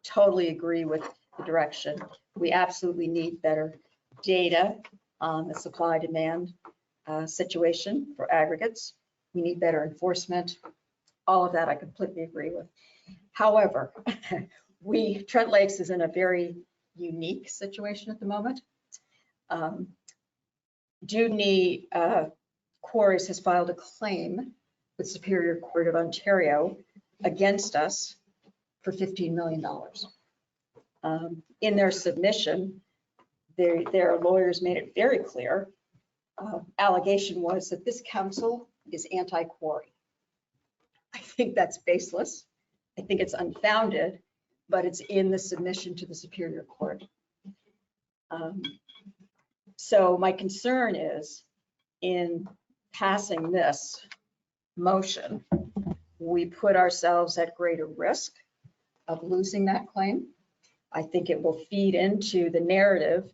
[SPEAKER 3] Totally agree with the direction. We absolutely need better data on the supply-demand situation for aggregates. We need better enforcement. All of that I completely agree with. However, Trent Lakes is in a very unique situation at the moment. Dewdney Quarries has filed a claim with Superior Court of Ontario against us for $15 million. In their submission, their lawyers made it very clear. Allegation was that this council is anti-quarry. I think that's baseless. I think it's unfounded, but it's in the submission to the Superior Court. So my concern is in passing this motion, we put ourselves at greater risk of losing that claim. I think it will feed into the narrative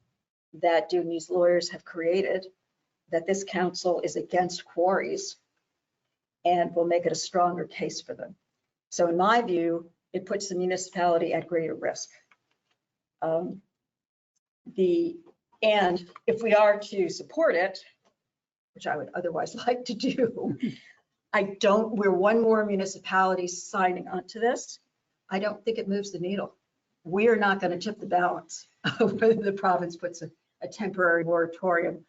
[SPEAKER 3] that Dewdney's lawyers have created, that this council is against quarries, and will make it a stronger case for them. So in my view, it puts the municipality at greater risk. And if we are to support it, which I would otherwise like to do, we're one more municipality signing onto this. I don't think it moves the needle. We are not going to tip the balance of whether the province puts a temporary moratorium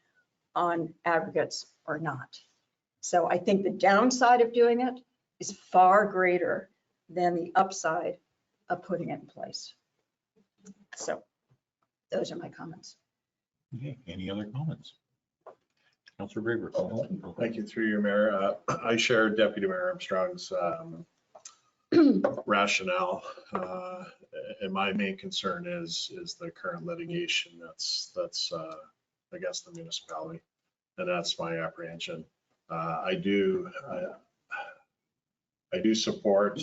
[SPEAKER 3] on aggregates or not. So I think the downside of doing it is far greater than the upside of putting it in place. So those are my comments.
[SPEAKER 1] Okay, any other comments? Councillor Brayber.
[SPEAKER 8] Thank you, through you, Mayor. I share Deputy Mayor Armstrong's rationale. And my main concern is the current litigation that's against the municipality. And that's my apprehension. I do support,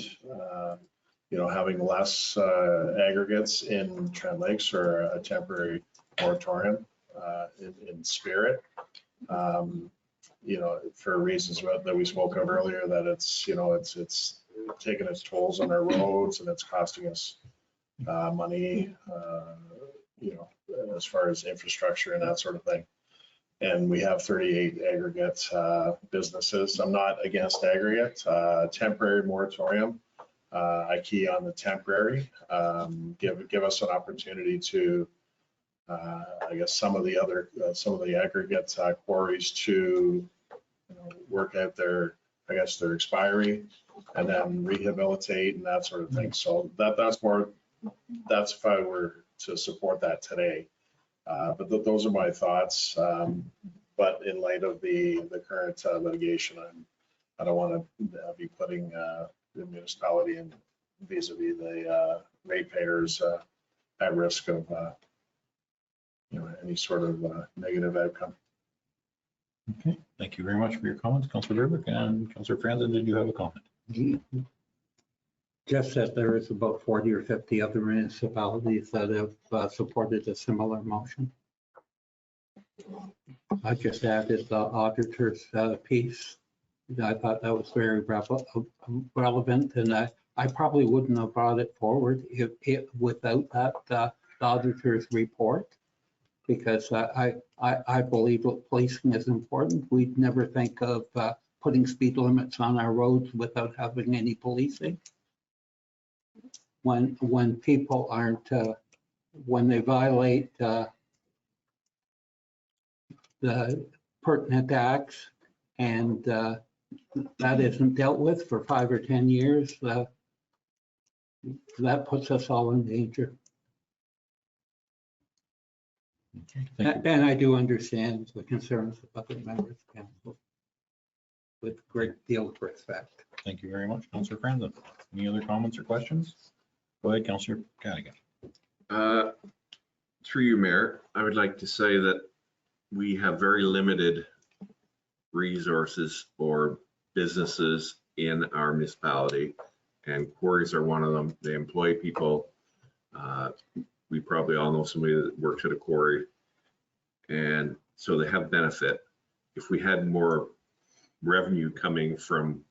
[SPEAKER 8] having less aggregates in Trent Lakes or a temporary moratorium in spirit. For reasons that we spoke of earlier, that it's taking its tolls on our roads and it's costing us money, as far as infrastructure and that sort of thing. And we have 38 aggregate businesses. I'm not against aggregate. Temporary moratorium. I key on the temporary. Give us an opportunity to, I guess, some of the aggregate quarries to work out their expiry and then rehabilitate and that sort of thing. So that's if I were to support that today. But those are my thoughts. But in light of the current litigation, I don't want to be putting the municipality and vis-a-vis the ratepayers at risk of any sort of negative outcome.
[SPEAKER 1] Okay, thank you very much for your comments, Councillor Brayber. And Councillor Franzen, did you have a comment?
[SPEAKER 5] Just that there is about 40 or 50 other municipalities that have supported a similar motion. I just added the auditor's piece. I thought that was very relevant, and I probably wouldn't have brought it forward without that the auditor's report, because I believe that policing is important. We'd never think of putting speed limits on our roads without having any policing. When people aren't, when they violate the pertinent acts and that isn't dealt with for 5 or 10 years, that puts us all in danger.
[SPEAKER 1] Okay, thank you.
[SPEAKER 5] And I do understand the concerns of other members of council with great deal of respect.
[SPEAKER 1] Thank you very much, Councillor Franzen. Any other comments or questions? Go ahead, Councillor Cadigan.
[SPEAKER 7] Through you, Mayor, I would like to say that we have very limited resources for businesses in our municipality, and quarries are one of them. They employ people. We probably all know somebody that works at a quarry, and so they have benefit. If we had more revenue coming from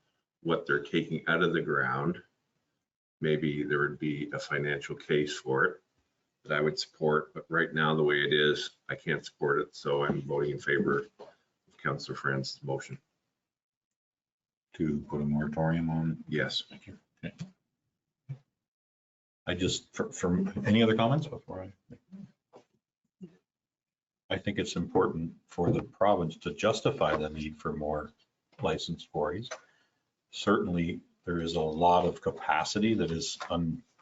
[SPEAKER 7] what they're taking out of the ground, maybe there would be a financial case for it that I would support. But right now, the way it is, I can't support it. So I'm voting in favor of Councillor Franz's motion.
[SPEAKER 1] To put a moratorium on?
[SPEAKER 7] Yes.
[SPEAKER 1] Thank you. Okay. I just, for any other comments before I think it's important for the province to justify the need for more licensed quarries. Certainly, there is a lot of capacity that is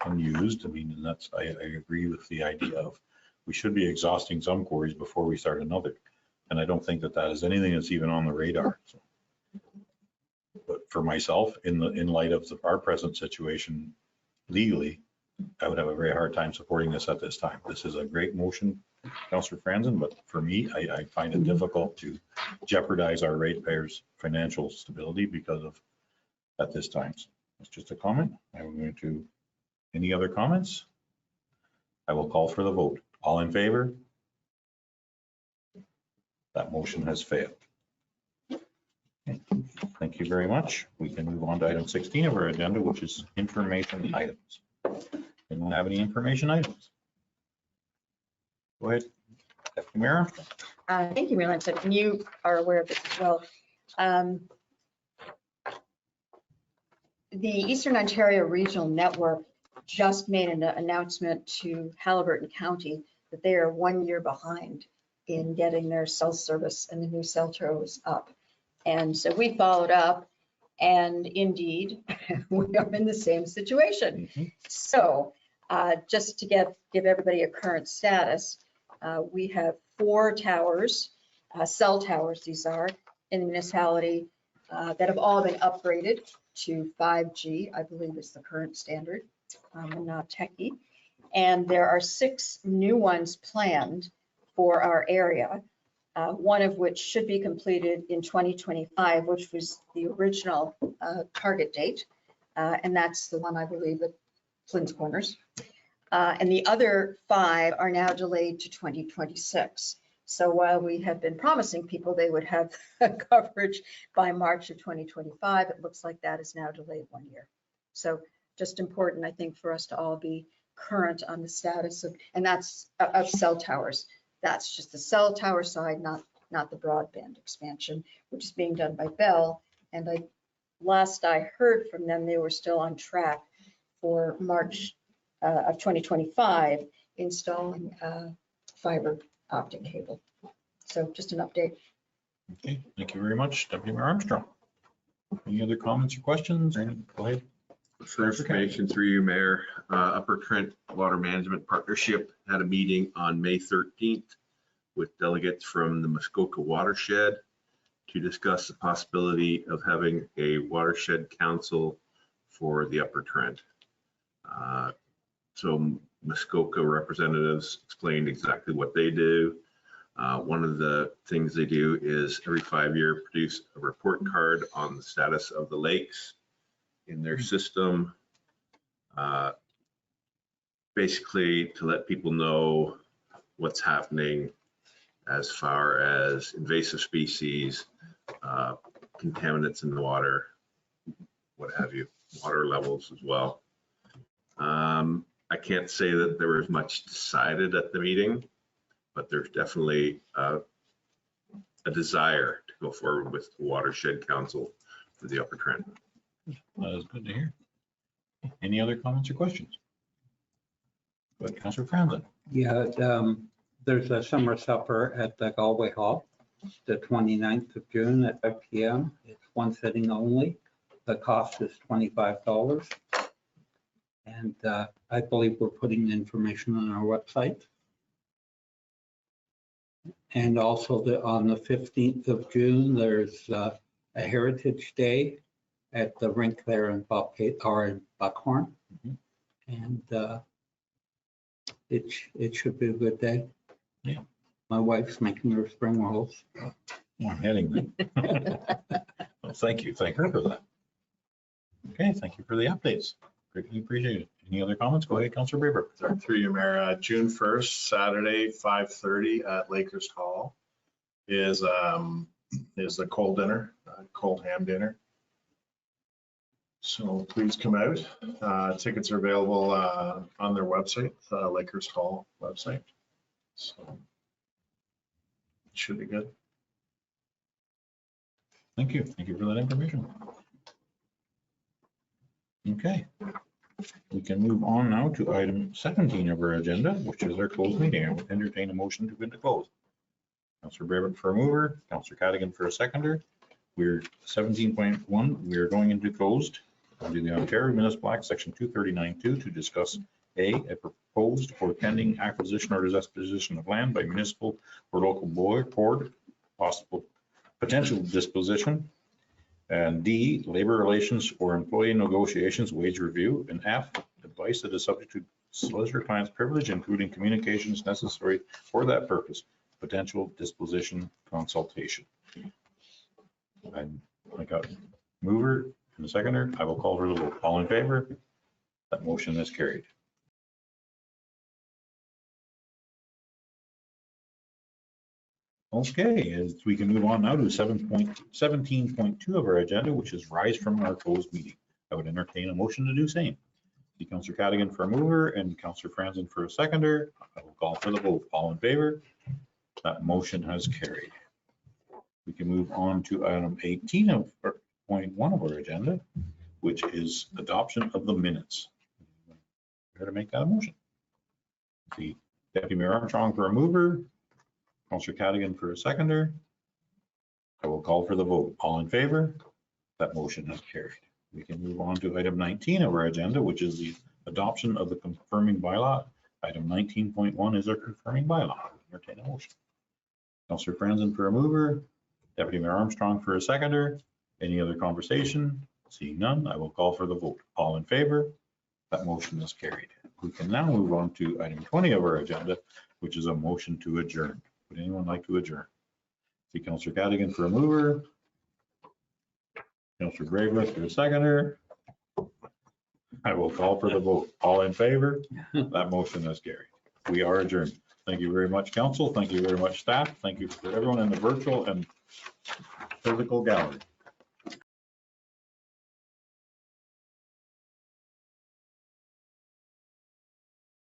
[SPEAKER 1] unused. I mean, and that's, I agree with the idea of we should be exhausting some quarries before we start another. And I don't think that that is anything that's even on the radar. So, but for myself, in light of our present situation legally, I would have a very hard time supporting this at this time. This is a great motion, Councillor Franzen, but for me, I find it difficult to jeopardize our ratepayers' financial stability because of at this time. So it's just a comment. I'm going to, any other comments? I will call for the vote. All in favor? That motion has failed. Okay. Thank you very much. We can move on to item 16 of our agenda, which is information items. Anyone have any information items? Go ahead, Deputy Mayor.
[SPEAKER 3] Thank you, Mayor Lampstead, and you are aware of this as well. The Eastern Ontario Regional Network just made an announcement to Haliburton County that they are 1 year behind in getting their cell service and the new cell towers up. And so we followed up, and indeed, we are in the same situation. So just to give everybody a current status, we have 4 towers, cell towers these are, in the municipality that have all been upgraded to 5G, I believe is the current standard. I'm not techie. And there are 6 new ones planned for our area, one of which should be completed in 2025, which was the original target date. And that's the one, I believe, at Flint's Corners. And the other 5 are now delayed to 2026. So while we have been promising people they would have coverage by March of 2025, it looks like that is now delayed 1 year. So just important, I think, for us to all be current on the status of, and that's of cell towers. That's just the cell tower side, not the broadband expansion, which is being done by Bell. And last I heard from them, they were still on track for March of 2025, installing fiber optic cable. So just an update.
[SPEAKER 1] Okay, thank you very much, Deputy Mayor Armstrong. Any other comments or questions? Go ahead.
[SPEAKER 7] For information through you, Mayor, Upper Trent Water Management Partnership had a meeting on May 13th with delegates from the Muskoka watershed to discuss the possibility of having a watershed council for the Upper Trent. So Muskoka representatives explained exactly what they do. One of the things they do is every 5 years produce a report card on the status of the lakes in their system, basically to let people know what's happening as far as invasive species, contaminants in the water, what have you, water levels as well. I can't say that there was much decided at the meeting, but there's definitely a desire to go forward with the Watershed Council for the Upper Trent.
[SPEAKER 1] That is good to hear. Any other comments or questions? Go ahead, Councillor Franzen.
[SPEAKER 5] Yeah, there's a summer supper at the Galway Hall, the 29th of June at 5 p.m. It's one sitting only. The cost is $25. And I believe we're putting the information on our website. And also on the 15th of June, there's a Heritage Day at the rink there in Buckhorn. And it should be a good day.
[SPEAKER 1] Yeah.
[SPEAKER 5] My wife's making her spring rolls.
[SPEAKER 1] I'm heading there. Well, thank you. Thank her for that. Okay, thank you for the updates. Greatly appreciate it. Any other comments? Go ahead, Councillor Braber.
[SPEAKER 8] Through you, Mayor, June 1st, Saturday, 5:30 at Lakers Hall is the cold dinner, cold ham dinner. So please come out. Tickets are available on their website, Lakers Hall website. So it should be good.
[SPEAKER 1] Thank you. Thank you for that information. Okay. We can move on now to item 17 of our agenda, which is our closed meeting. I would entertain a motion to go into close. Councillor Braber for a mover, Councillor Cadigan for a seconder. We're 17.1. We are going into closed under the Ontario Municipal Act, Section 239(2) to discuss a proposed or pending acquisition or disposition of land by municipal or local board, possible potential disposition, and D, labor relations or employee negotiations, wage review, and F, advice that is subject to solicitor-client's privilege, including communications necessary for that purpose, potential disposition consultation. I got mover and a seconder. I will call for the vote. All in favor? That motion is carried. Okay, as we can move on now to 17.2 of our agenda, which is rise from our closed meeting. I would entertain a motion to do same. See Councillor Cadigan for a mover and Councillor Franzen for a seconder. I will call for the vote. All in favor? That motion has carried. We can move on to item 18 of point 1 of our agenda, which is adoption of the minutes. Here to make that a motion. See Deputy Mayor Armstrong for a mover, Councillor Cadigan for a seconder. I will call for the vote. All in favor? That motion has carried. We can move on to item 19 of our agenda, which is the adoption of the confirming bylaw. Item 19.1 is our confirming bylaw. Entertain a motion. Councillor Franzen for a mover, Deputy Mayor Armstrong for a seconder. Any other conversation? Seeing none, I will call for the vote. All in favor? That motion is carried. We can now move on to item 20 of our agenda, which is a motion to adjourn. Would anyone like to adjourn? See Councillor Cadigan for a mover, Councillor Braber for a seconder. I will call for the vote. All in favor? That motion is carried. We are adjourned. Thank you very much, council. Thank you very much, staff. Thank you for everyone in the virtual and physical gallery.